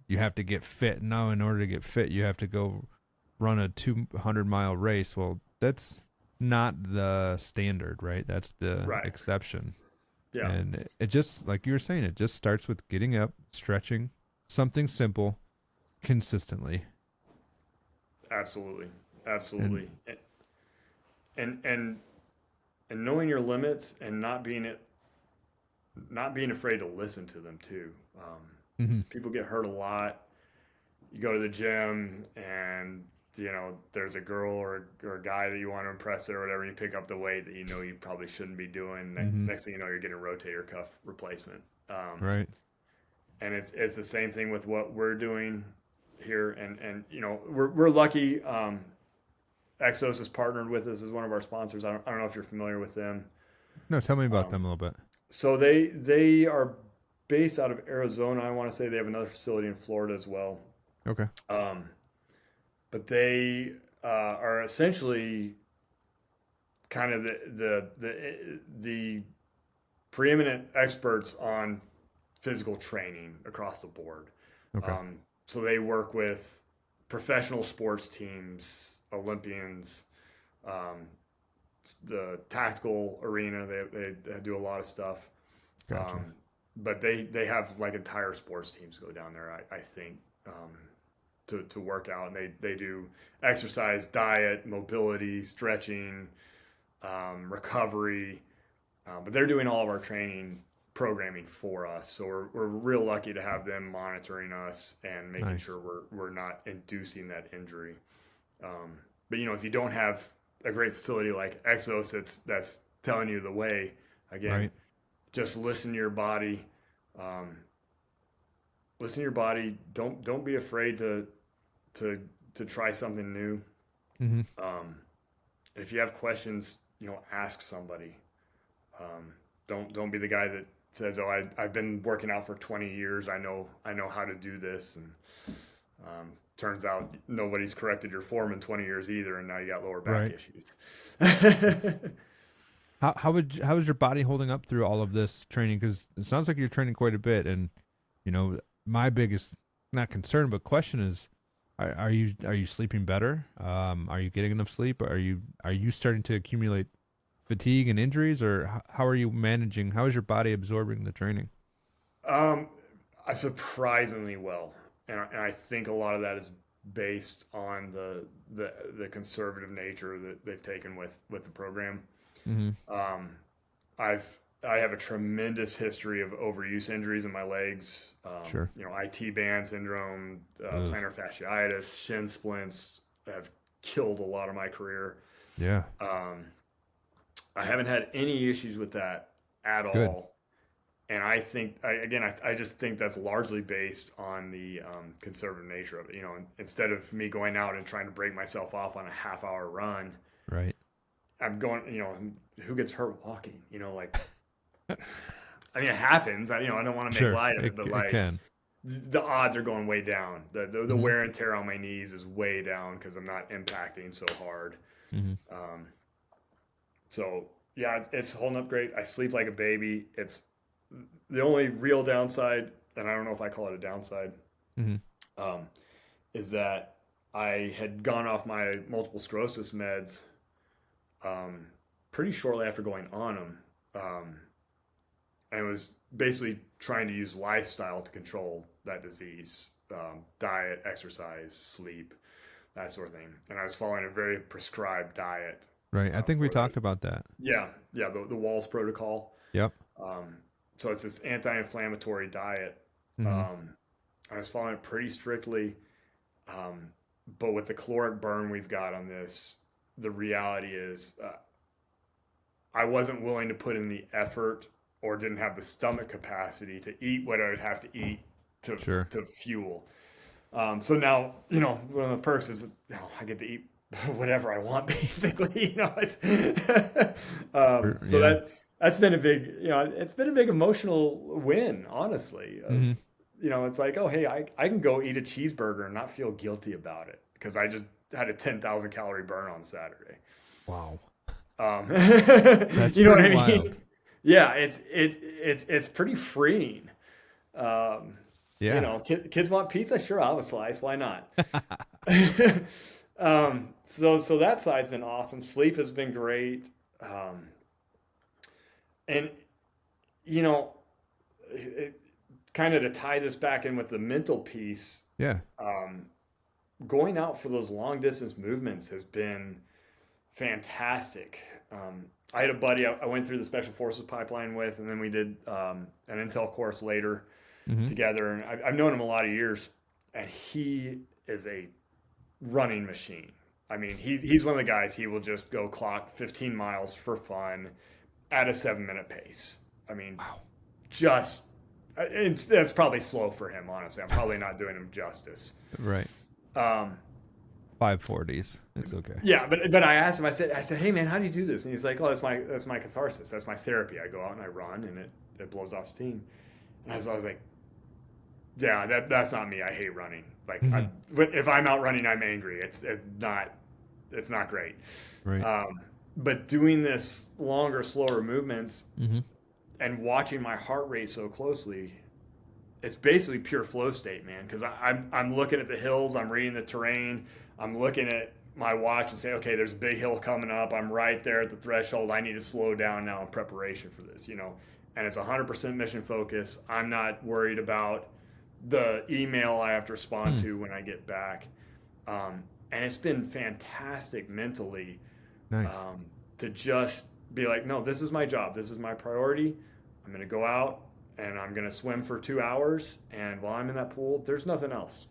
you have to get fit. Now, in order to get fit, you have to go run a 200-mile race. Well, that's not the standard, right? That's the exception. Yeah. And it just, like you were saying, it just starts with getting up, stretching, something simple, consistently. Absolutely. And knowing your limits and not being afraid to listen to them too. People get hurt a lot. You go to the gym and there's a girl or a guy that you want to impress or whatever. You pick up the weight that you probably shouldn't be doing. Next thing you know, you're getting a rotator cuff replacement. Right. And it's the same thing with what we're doing here. And we're lucky. Exos is partnered with us as one of our sponsors. I don't know if you're familiar with them. No, tell me about them a little bit. So they are based out of Arizona. I want to say they have another facility in Florida as well. Okay. But they are essentially kind of the preeminent experts on physical training across the board. Okay. So they work with professional sports teams, Olympians, the tactical arena. They do a lot of stuff. Gotcha. But they have like entire sports teams go down there, I think, to work out. And they do exercise, diet, mobility, stretching, recovery. But they're doing all of our training programming for us. So we're real lucky to have them monitoring us and making sure we're not inducing that injury. But if you don't have a great facility like Exos that's telling you the way, again, just listen to your body. Listen to your body. Don't be afraid to try something new. If you have questions, ask somebody. Don't be the guy that says, "Oh, I've been working out for 20 years. I know how to do this." And turns out nobody's corrected your form in 20 years either, and now you got lower back issues. How is your body holding up through all of this training? Because it sounds like you're training quite a bit, and my biggest, not concern but question is, are you sleeping better? Are you getting enough sleep? Are you starting to accumulate fatigue and injuries, or how are you managing? How is your body absorbing the training? Surprisingly well, and I think a lot of that is based on the conservative nature that they've taken with the program. I have a tremendous history of overuse injuries in my legs. Sure. IT band syndrome, plantar fasciitis, shin splints have killed a lot of my career. Yeah. I haven't had any issues with that at all. And I think, I just think that's largely based on the conservative nature of it. Instead of me going out and trying to break myself off on a half-hour run, right? I'm going, who gets hurt walking? It happens. I don't want to make light of it, but the odds are going way down. The wear and tear on my knees is way down because I'm not impacting so hard. So yeah, it's holding up great. I sleep like a baby. It's the only real downside, and I don't know if I call it a downside, is that I had gone off my multiple sclerosis meds pretty shortly after going on them, and was basically trying to use lifestyle to control that disease, diet, exercise, sleep, that sort of thing. And I was following a very prescribed diet. Right. I think we talked about that. Yeah. The Walls protocol. Yep. So it's this anti-inflammatory diet. I was following it pretty strictly. But with the caloric burn we've got on this, the reality is I wasn't willing to put in the effort or didn't have the stomach capacity to eat what I would have to eat to fuel. So now, one of the perks is, I get to eat whatever I want, basically. It's so that's been a big, it's been a big emotional win, honestly. It's like, oh, hey, I can go eat a cheeseburger and not feel guilty about it because I just had a 10,000 calorie burn on Saturday. Wow. That's you know what I mean? Wild. Yeah, it's pretty freeing. Kids want pizza, sure, I'll have a slice. Why not? So that side's been awesome. Sleep has been great. And kind of to tie this back in with the mental piece. Yeah. Going out for those long distance movements has been fantastic. I had a buddy I went through the Special Forces pipeline with, and then we did an intel course later together. And I've known him a lot of years, and he is a running machine. I mean, he's one of the guys, he will just go clock 15 miles for fun at a 7-minute pace. I mean, that's probably slow for him, honestly. I'm probably not doing him justice. Right. 540s. It's okay. Yeah, but I asked him, I said, hey man, how do you do this? And he's like, oh, that's my catharsis. That's my therapy. I go out and I run and it blows off steam. And I was like, yeah, that's not me. I hate running. Like if I'm out running, I'm angry. It's not great. Right. But doing this longer, slower movements and watching my heart rate so closely, it's basically pure flow state, man. Because I'm looking at the hills, I'm reading the terrain, I'm looking at my watch and say, okay, there's a big hill coming up. I'm right there at the threshold. I need to slow down now in preparation for this, And it's 100% mission focus. I'm not worried about the email I have to respond to when I get back. And it's been fantastic mentally. Nice. To just be like, no, this is my job. This is my priority. I'm going to go out and I'm going to swim for 2 hours. And while I'm in that pool, there's nothing else,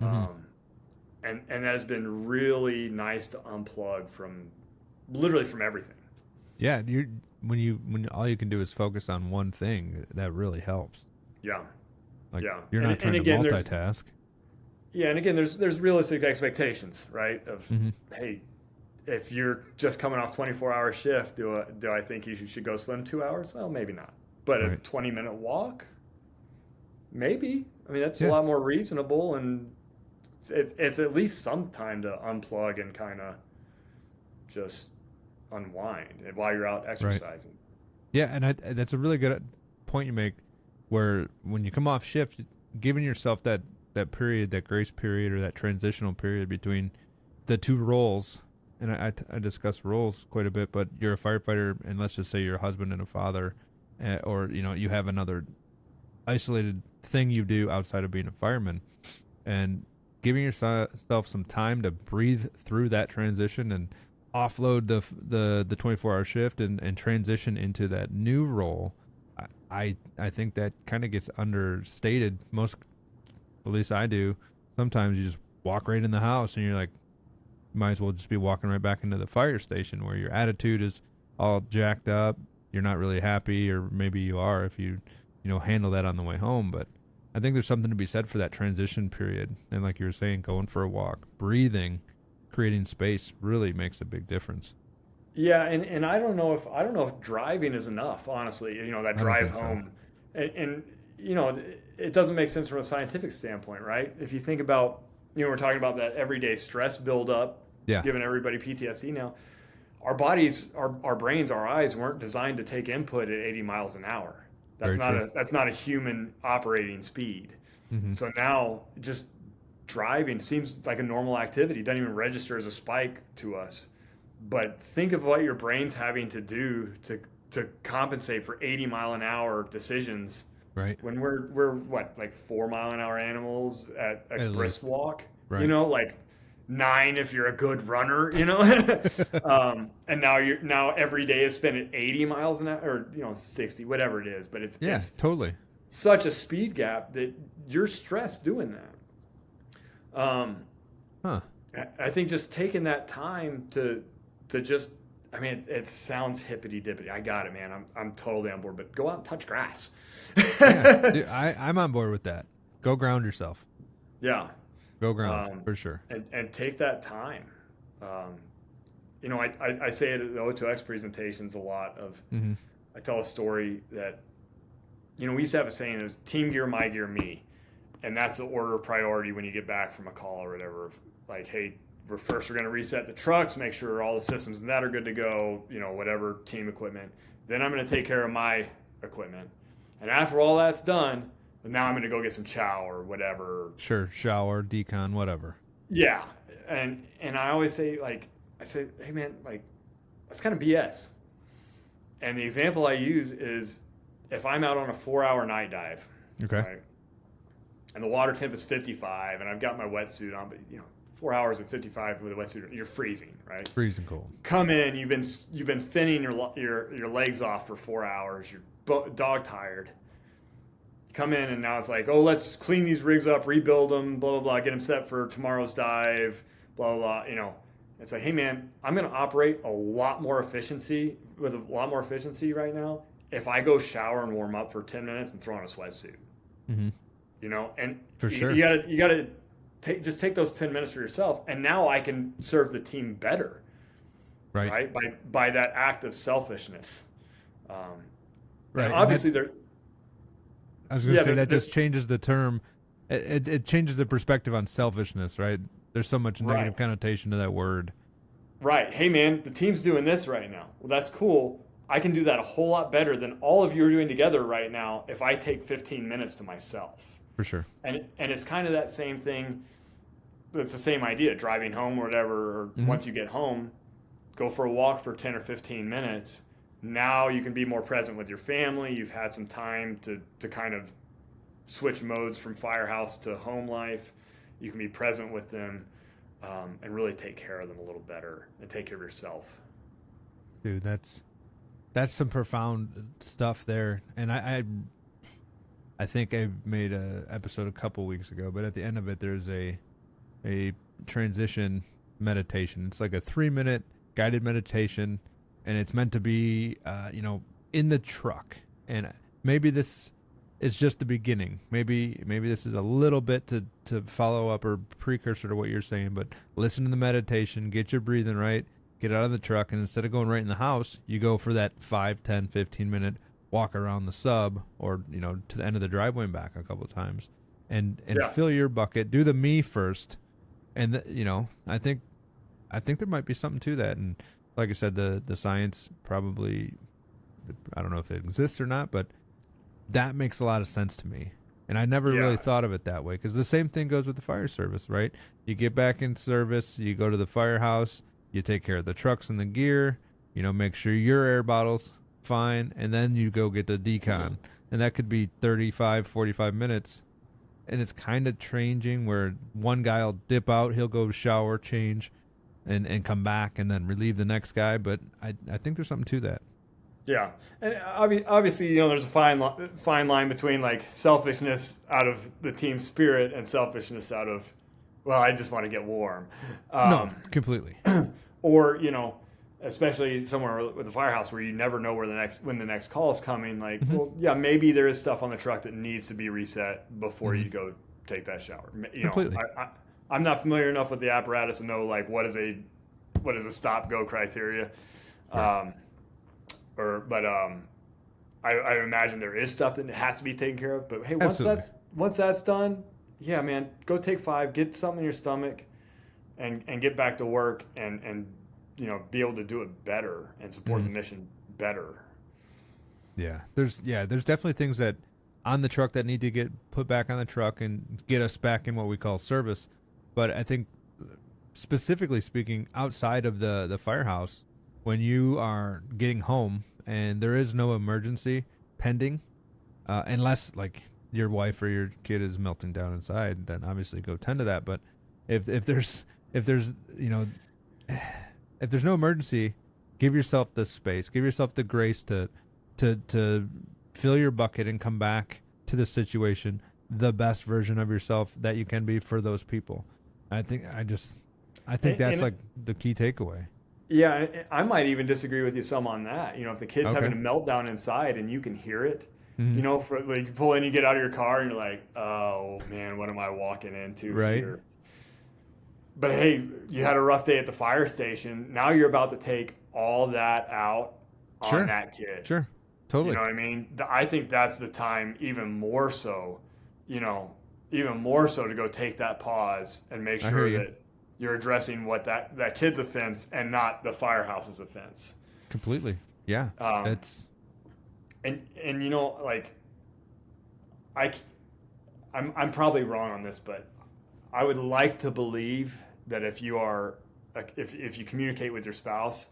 And that has been really nice to unplug from everything. Yeah. When all you can do is focus on one thing, that really helps. Yeah. You're not trying to multitask. Yeah. And again, there's realistic expectations, right? Of, hey, if you're just coming off 24-hour shift, do I think you should go swim 2 hours? Well, maybe not. But a 20-minute walk, maybe. I mean, that's a lot more reasonable, and it's at least some time to unplug and kind of just unwind while you're out exercising. Right. Yeah, and that's a really good point you make, where when you come off shift, giving yourself that period, that grace period, or that transitional period between the two roles. And I discuss roles quite a bit, but you're a firefighter, and let's just say you're a husband and a father, or you have another isolated thing you do outside of being a fireman, and giving yourself some time to breathe through that transition and offload the 24-hour shift and transition into that new role. I think that kind of gets understated. At least I do. Sometimes you just walk right in the house and you're like, might as well just be walking right back into the fire station, where your attitude is all jacked up. You're not really happy, or maybe you are if you handle that on the way home. But I think there's something to be said for that transition period. And like you were saying, going for a walk, breathing, creating space really makes a big difference. Yeah, and I don't know if driving is enough, honestly. That drive home, so. and it doesn't make sense from a scientific standpoint, right? If you think about, we're talking about that everyday stress buildup. Yeah. Giving everybody PTSD now. Our bodies, our brains, our eyes weren't designed to take input at 80 miles an hour. That's not a human operating speed. So now just driving seems like a normal activity. It doesn't even register as a spike to us. But think of what your brain's having to do to compensate for 80 mile an hour decisions. Right. When we're what, like 4 mile an hour animals at a brisk walk, right. Like 9 if you're a good runner, and now every day is spent at 80 miles an hour, or 60, whatever it is. But it's totally. such a speed gap that you're stressed doing that. Huh. I think just taking that time to just, I mean, it sounds hippity dippity. I got it, man. I'm totally on board. But go out and touch grass. Yeah, dude, I'm on board with that. Go ground yourself. Yeah. Go ground for sure. And take that time. You know, I say it at the O2X presentations a lot of, I tell a story that, you know, we used to have a saying, it was team gear, my gear, me. And that's the order of priority when you get back from a call or whatever. Like, hey, we're going to reset the trucks, make sure all the systems and that are good to go, you know, whatever team equipment. Then I'm going to take care of my equipment. And after all that's done, now I'm going to go get some chow or whatever. Sure, shower, decon, whatever. Yeah. And I always say, like, hey, man, like, that's kind of BS. And the example I use is if I'm out on a 4-hour night dive, okay, right, and the water temp is 55, and I've got my wetsuit on, but, you know, 4 hours at 55 with a wetsuit, you're freezing, right? Freezing cold. Come in, you've been thinning your legs off for 4 hours. You're dog tired. Come in, and now it's like, oh, let's clean these rigs up, rebuild them, blah blah blah, get them set for tomorrow's dive, blah blah blah. You know, it's like, hey man, I'm going to operate a lot more efficiency right now if I go shower and warm up for 10 minutes and throw on a sweatsuit. Mm-hmm. You know, and for sure, you gotta take those 10 minutes for yourself, and now I can serve the team better, right? By that act of selfishness. Right. Obviously, I was going to say that just changes the term. It changes the perspective on selfishness, right? There's so much negative connotation to that word. Right. Hey, man, the team's doing this right now. Well, that's cool. I can do that a whole lot better than all of you are doing together right now if I take 15 minutes to myself. For sure. And it's kind of that same thing. It's the same idea, driving home or whatever. Or once you get home, go for a walk for 10 or 15 minutes. Now you can be more present with your family. You've had some time to kind of switch modes from firehouse to home life. You can be present with them and really take care of them a little better and take care of yourself. Dude, that's some profound stuff there. And I think I made an episode a couple weeks ago, but at the end of it, there's a transition meditation. It's like a 3-minute guided meditation, and it's meant to be, in the truck. And maybe this is just the beginning. Maybe this is a little bit to follow up or precursor to what you're saying, but listen to the meditation, get your breathing right, get out of the truck, and instead of going right in the house, you go for that 5, 10, 15-minute walk around the sub or, to the end of the driveway and back a couple of times and fill your bucket, do the me first. And, I think there might be something to that. And like I said, the science probably, I don't know if it exists or not, but that makes a lot of sense to me. And I never really thought of it that way, because the same thing goes with the fire service, right? You get back in service, you go to the firehouse, you take care of the trucks and the gear, make sure your air bottle's fine, and then you go get the decon. And that could be 35, 45 minutes. And it's kind of changing where one guy will dip out, he'll go shower, change, and come back and then relieve the next guy. But I think there's something to that. Yeah. And obviously, there's a fine line between like selfishness out of the team spirit and selfishness out of, well, I just want to get warm. No, completely. Or, especially somewhere with a firehouse where you never know when the next call is coming. Like, well, yeah, maybe there is stuff on the truck that needs to be reset before you go take that shower. Completely. I'm not familiar enough with the apparatus to know like what is a stop go criteria. Right. I imagine there is stuff that has to be taken care of. But hey, Absolutely. once that's done, yeah, man, go take 5, get something in your stomach, and get back to work and be able to do it better and support the mission better. Yeah, there's definitely things that on the truck that need to get put back on the truck and get us back in what we call service. But I think specifically speaking, outside of the firehouse, when you are getting home and there is no emergency pending, unless like your wife or your kid is melting down inside, then obviously go tend to that. But if there's no emergency, give yourself the space, give yourself the grace to fill your bucket and come back to the situation the best version of yourself that you can be for those people. I think that's like the key takeaway. Yeah, I might even disagree with you some on that. If the kid's Okay. having a meltdown inside and you can hear it, Mm-hmm. for like you pull in, you get out of your car and you're like, oh man, what am I walking into Right. here? But hey, you had a rough day at the fire station. Now you're about to take all that out Sure. on that kid. Sure. Totally. You know what I mean? I think that's the time even more so, to go take that pause and make I hear sure you. that you're addressing what that kid's offense and not the firehouse's offense. Completely. Yeah. It's And like I'm probably wrong on this, but I would like to believe that if you communicate with your spouse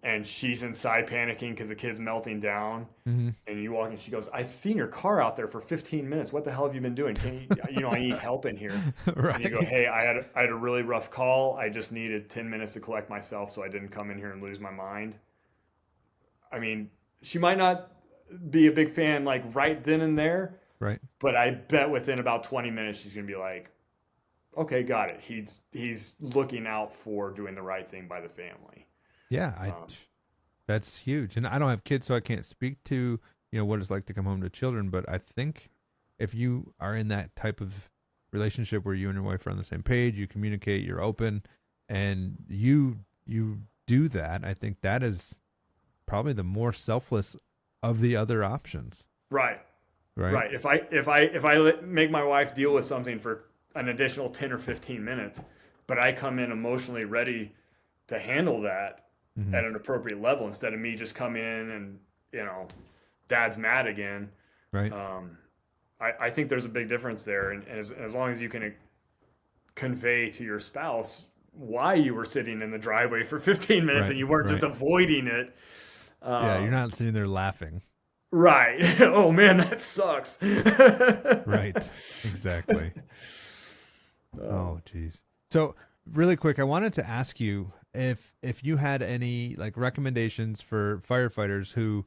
and she's inside panicking because the kid's melting down, mm-hmm. and you walk in, she goes, "I've seen your car out there for 15 minutes. What the hell have you been doing? Can you, I need help in here." Right. And you go, "Hey, I had a really rough call. I just needed 10 minutes to collect myself so I didn't come in here and lose my mind." I mean, she might not be a big fan like right then and there, Right. but I bet within about 20 minutes she's going to be like, "Okay, got it. He's looking out for doing the right thing by the family." Yeah, that's huge. And I don't have kids, so I can't speak to, what it's like to come home to children. But I think if you are in that type of relationship where you and your wife are on the same page, you communicate, you're open, and you do that, I think that is probably the more selfless of the other options. Right. Right. Right. If I make my wife deal with something for an additional 10 or 15 minutes, but I come in emotionally ready to handle that Mm-hmm. at an appropriate level instead of me just coming in and, dad's mad again. Right. I think there's a big difference there. And as long as you can convey to your spouse why you were sitting in the driveway for 15 minutes Right, and you weren't just right. avoiding it. Yeah, you're not sitting there laughing. Right. Oh man, that sucks. Right. Exactly. Oh, geez. So really quick, I wanted to ask you if you had any like recommendations for firefighters who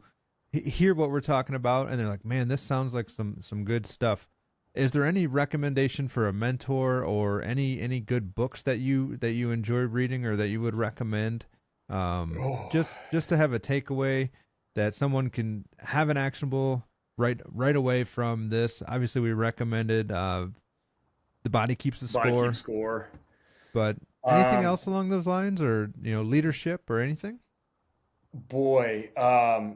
hear what we're talking about and they're like, man, this sounds like some good stuff. Is there any recommendation for a mentor or any good books that you enjoy reading or that you would recommend? Just to have a takeaway that someone can have an actionable right away from this. Obviously, we recommended The Body Keeps the Score. Body Keeps Score. But anything else along those lines, or leadership or anything? Boy, I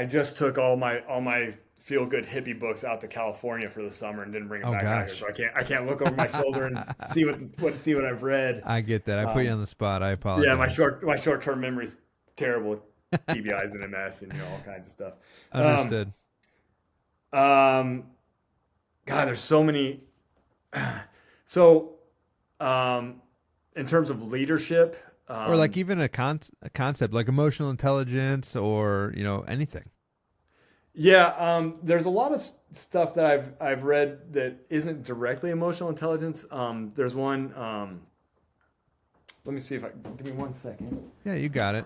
just took all my feel good hippie books out to California for the summer and didn't bring them back out here, so I can't look over my shoulder and see what I've read. I get that. I put you on the spot. I apologize. Yeah, my short term memory's terrible with TBIs and MS and all kinds of stuff. Understood. God, there's so many. So, in terms of leadership, or like even a concept like emotional intelligence or anything. Yeah, there's a lot of stuff that I've read that isn't directly emotional intelligence. There's one. Let me see if give me 1 second. Yeah, you got it.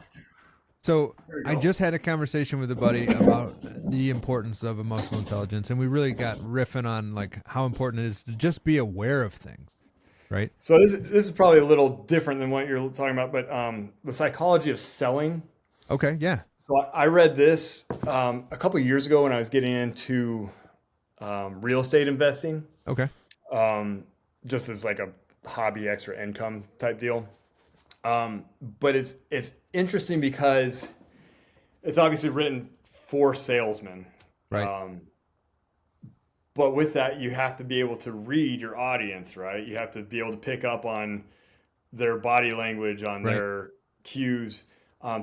So I just had a conversation with a buddy about the importance of emotional intelligence, and we really got riffing on like how important it is to just be aware of things, right? So this is probably a little different than what you're talking about, but the psychology of selling. Okay, yeah. So I read this a couple of years ago when I was getting into real estate investing. Okay. Just as like a hobby, extra income type deal. But it's interesting because it's obviously written for salesmen. Right. But with that, you have to be able to read your audience, right? You have to be able to pick up on their body language, on their cues.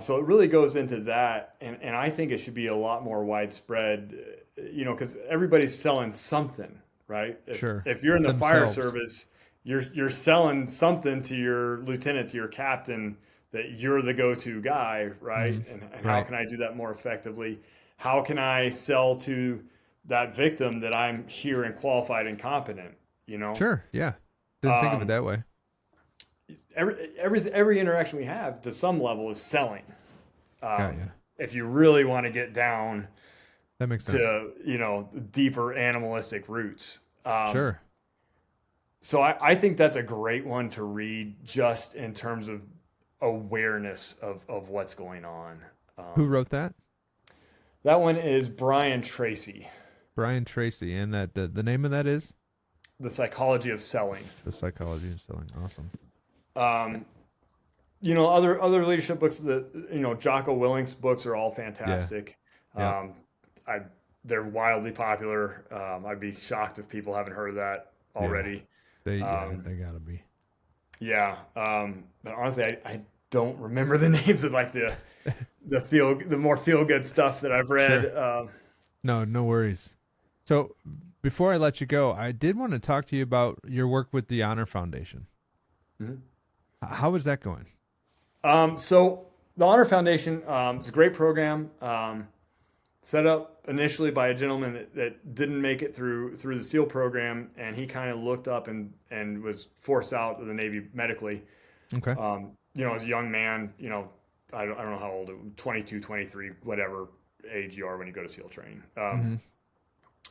So it really goes into that. And I think it should be a lot more widespread, because everybody's selling something, right? Sure. If you're in the fire Themselves. service, you're selling something to your lieutenant, to your captain, that you're the go-to guy, right? Mm-hmm. And how can I do that more effectively? How can I sell to that victim that I'm here and qualified and competent, Sure, yeah. Didn't think of it that way. Every interaction we have to some level is selling. Got ya. If you really want to get down That makes sense. to, deeper animalistic roots. Sure. So I think that's a great one to read just in terms of awareness of what's going on. Who wrote that? That one is Brian Tracy, Brian Tracy. And that the name of that is? The Psychology of Selling. The Psychology of Selling. Awesome. Other leadership books that, Jocko Willink's books are all fantastic. Yeah. They're wildly popular. I'd be shocked if people haven't heard of that already. They gotta be. Yeah. But honestly, I don't remember the names of like the more feel good stuff that I've read. Sure. No worries. So before I let you go, I did want to talk to you about your work with the Honor Foundation. Mm-hmm. How is that going? So the Honor Foundation is a great program. Set up initially by a gentleman that didn't make it through the SEAL program, and he kind of looked up and was forced out of the Navy medically. Okay. As a young man, I don't know how old, 22, 23, whatever age you are when you go to SEAL training.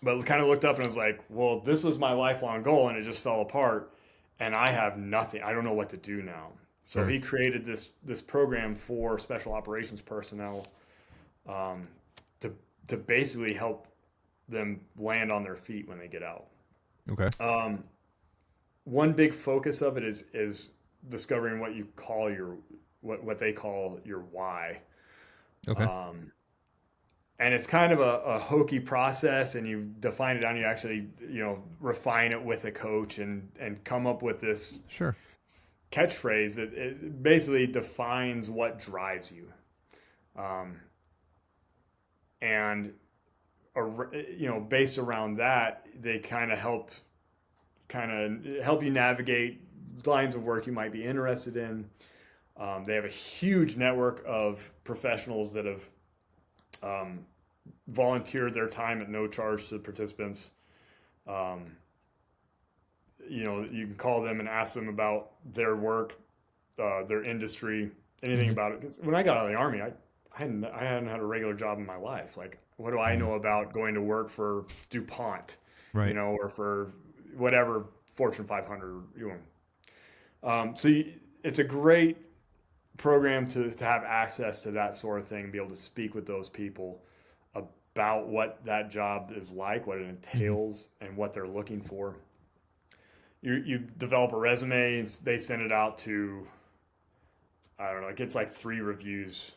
But kind of looked up and was like, well, this was my lifelong goal, and it just fell apart, and I have nothing. I don't know what to do now. So he created this program for special operations personnel to basically help them land on their feet when they get out. Okay. One big focus of it is discovering what you call what they call your why. Okay. And it's kind of a hokey process, and you define it down. You actually, refine it with a coach and come up with this catchphrase that it basically defines what drives you. And based around that, they kind of help you navigate lines of work you might be interested in. They have a huge network of professionals that have volunteered their time at no charge to the participants. You can call them and ask them about their work, their industry, anything about it. 'Cause when I got out of the Army, I hadn't had a regular job in my life. Like, what do I know about going to work for DuPont, right? Or for whatever Fortune 500, it's a great program to have access to that sort of thing and be able to speak with those people about what that job is like, what it entails, and what they're looking for. You develop a resume, and they send it out to, I don't know, it gets like 3 reviews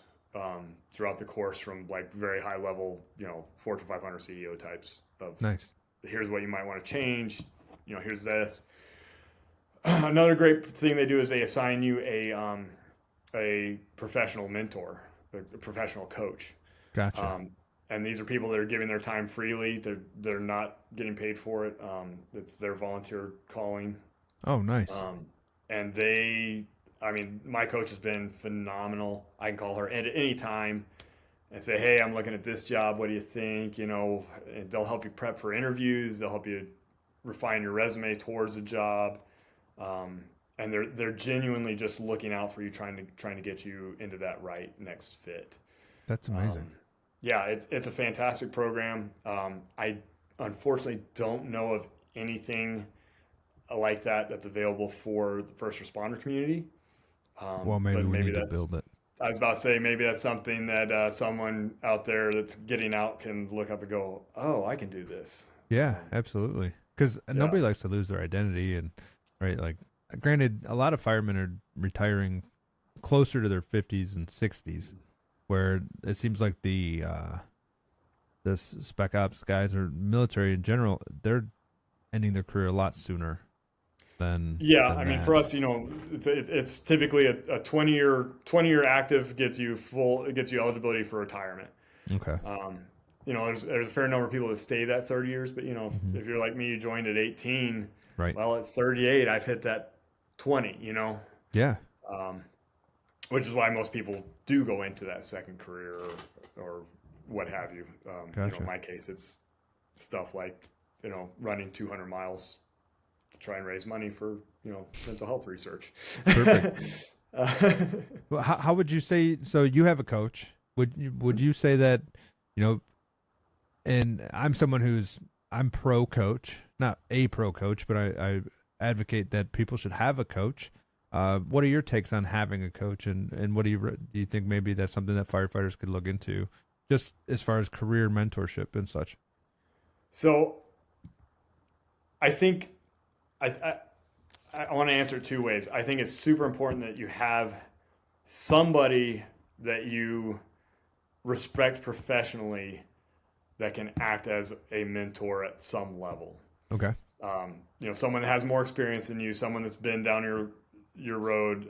throughout the course from like very high level, Fortune 500 CEO types of, nice. Here's what you might want to change. Here's this. Another great thing they do is they assign you a professional mentor, a professional coach. Gotcha. And these are people that are giving their time freely. They're not getting paid for it. It's their volunteer calling. Oh, nice. And my coach has been phenomenal. I can call her at any time and say, hey, I'm looking at this job. What do you think? And they'll help you prep for interviews. They'll help you refine your resume towards a job. And they're genuinely just looking out for you, trying to get you into that right next fit. That's amazing. Yeah, it's a fantastic program. I unfortunately don't know of anything like that's available for the first responder community. Well, maybe we need to build it. I was about to say, maybe that's something that someone out there that's getting out can look up and go, oh, I can do this. Yeah, absolutely. Because nobody likes to lose their identity. And right, like, granted, a lot of firemen are retiring closer to their 50s and 60s, where it seems like the spec ops guys or military in general, they're ending their career a lot sooner than for us, it's typically a 20-year active gets you eligibility for retirement. Okay. There's a fair number of people that stay that 30 years, but if you're like me, you joined at 18, right? Well, at 38, I've hit that 20. Yeah. Which is why most people do go into that second career or what have you. Gotcha. In my case, it's stuff like running 200 miles to try and raise money for mental health research. Perfect. Well, how would you say? So you have a coach. Would you say that And I'm someone I'm pro coach, not a pro coach, but I advocate that people should have a coach. What are your takes on having a coach, and what do you think maybe that's something that firefighters could look into, just as far as career mentorship and such? So I think I want to answer it two ways. I think it's super important that you have somebody that you respect professionally that can act as a mentor at some level. Okay. Someone that has more experience than you, someone that's been down your road.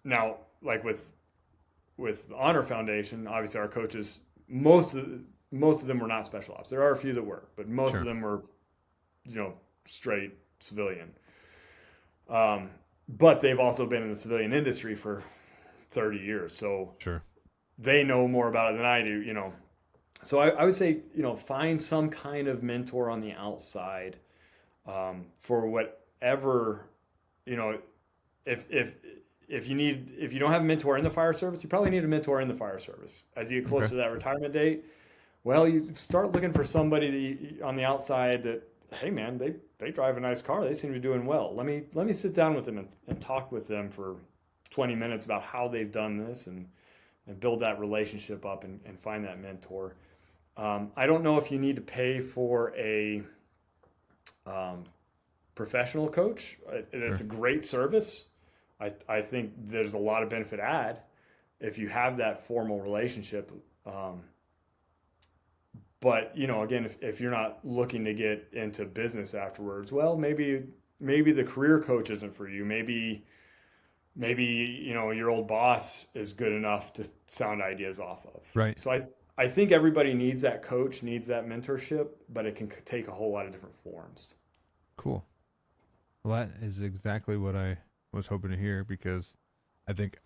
Now, like with the Honor Foundation, obviously our coaches, most of them were not special ops. There are a few that were, but most of them were, straight civilian. But they've also been in the civilian industry for 30 years, so they know more about it than I do. So I would say, find some kind of mentor on the outside for whatever, if you don't have a mentor in the fire service, you probably need a mentor in the fire service. As you get closer to that retirement date, well, you start looking for somebody on the outside that, hey man, they drive a nice car. They seem to be doing well. Let me sit down with them and talk with them for 20 minutes about how they've done this and build that relationship up and find that mentor. I don't know if you need to pay for a professional coach. It's a great service. I think there's a lot of benefit if you have that formal relationship. But again, if you're not looking to get into business afterwards, well, maybe the career coach isn't for you. Maybe your old boss is good enough to sound ideas off of. Right. So I think everybody needs that coach, needs that mentorship, but it can take a whole lot of different forms. Cool. Well, that is exactly what I was hoping to hear, because I think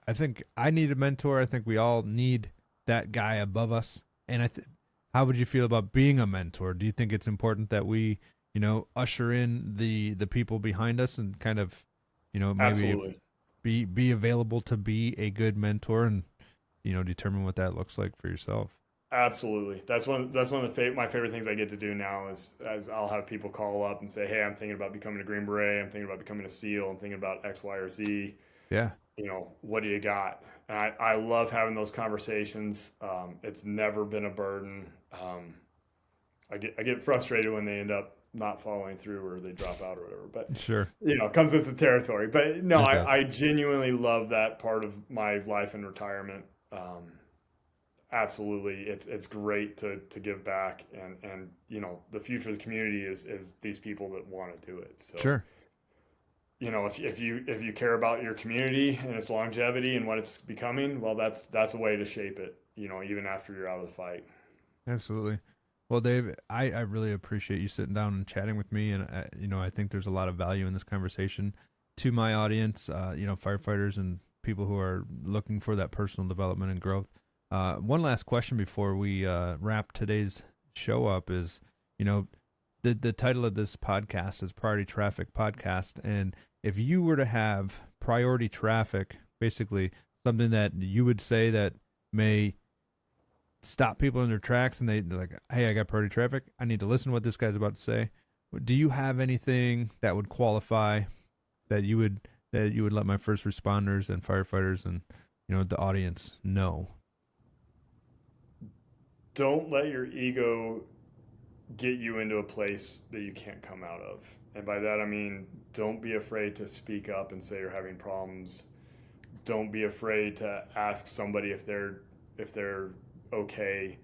I need a mentor. I think we all need that guy above us. And how would you feel about being a mentor? Do you think it's important that we, usher in the people behind us and kind of, maybe Absolutely. be available to be a good mentor and, determine what that looks like for yourself? Absolutely. That's one of my favorite things I get to do now is I'll have people call up and say, hey, I'm thinking about becoming a Green Beret. I'm thinking about becoming a SEAL. I'm thinking about X, Y, or Z. Yeah. What do you got? And I love having those conversations. It's never been a burden. I get frustrated when they end up not following through or they drop out or whatever, but sure, it comes with the territory. But no, I genuinely love that part of my life in retirement. Absolutely. It's great to give back and the future of the community is these people that want to do it. So sure. If you care about your community and its longevity and what it's becoming, well, that's a way to shape it, even after you're out of the fight. Absolutely. Well, Dave, I really appreciate you sitting down and chatting with me. And, I think there's a lot of value in this conversation to my audience, firefighters and people who are looking for that personal development and growth. One last question before we wrap today's show up is, the title of this podcast is Priority Traffic Podcast. And if you were to have priority traffic, basically something that you would say that may stop people in their tracks and they're like, hey, I got priority traffic, I need to listen to what this guy's about to say. Do you have anything that would qualify that you would let my first responders and firefighters and, the audience know? Don't let your ego get you into a place that you can't come out of. And by that, I mean, don't be afraid to speak up and say you're having problems. Don't be afraid to ask somebody if they're okay.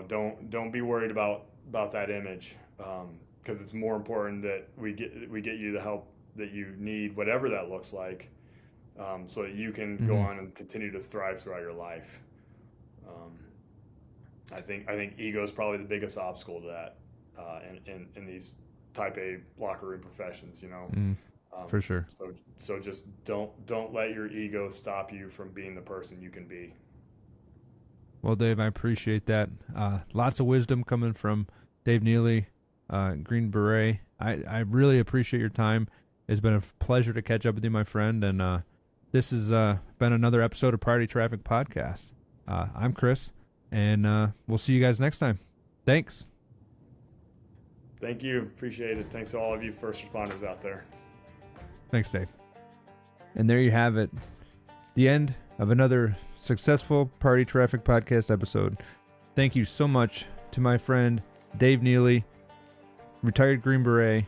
Don't be worried about that image, because it's more important that we get you the help that you need, whatever that looks like, so that you can go on and continue to thrive throughout your life. I think ego is probably the biggest obstacle to that in these type A locker room professions, for sure. So just don't let your ego stop you from being the person you can be. Well, Dave, I appreciate that. Lots of wisdom coming from Dave Neely, Green Beret. I really appreciate your time. It's been a pleasure to catch up with you, my friend. And this has been another episode of Priority Traffic Podcast. I'm Chris, and we'll see you guys next time. Thanks. Thank you. Appreciate it. Thanks to all of you first responders out there. Thanks, Dave. And there you have it. The end of another successful Party Traffic Podcast episode. Thank you so much to my friend Dave Neely, retired Green Beret,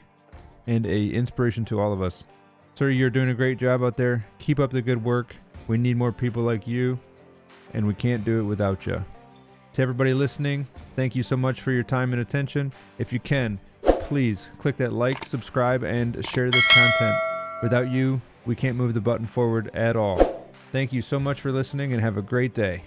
and a inspiration to all of us. Sir, you're doing a great job out there. Keep up the good work. We need more people like you, and we can't do it without you. To everybody listening, thank you so much for your time and attention. If you can, please click that like, subscribe, and share this content. Without you, we can't move the button forward at all. Thank you so much for listening, and have a great day.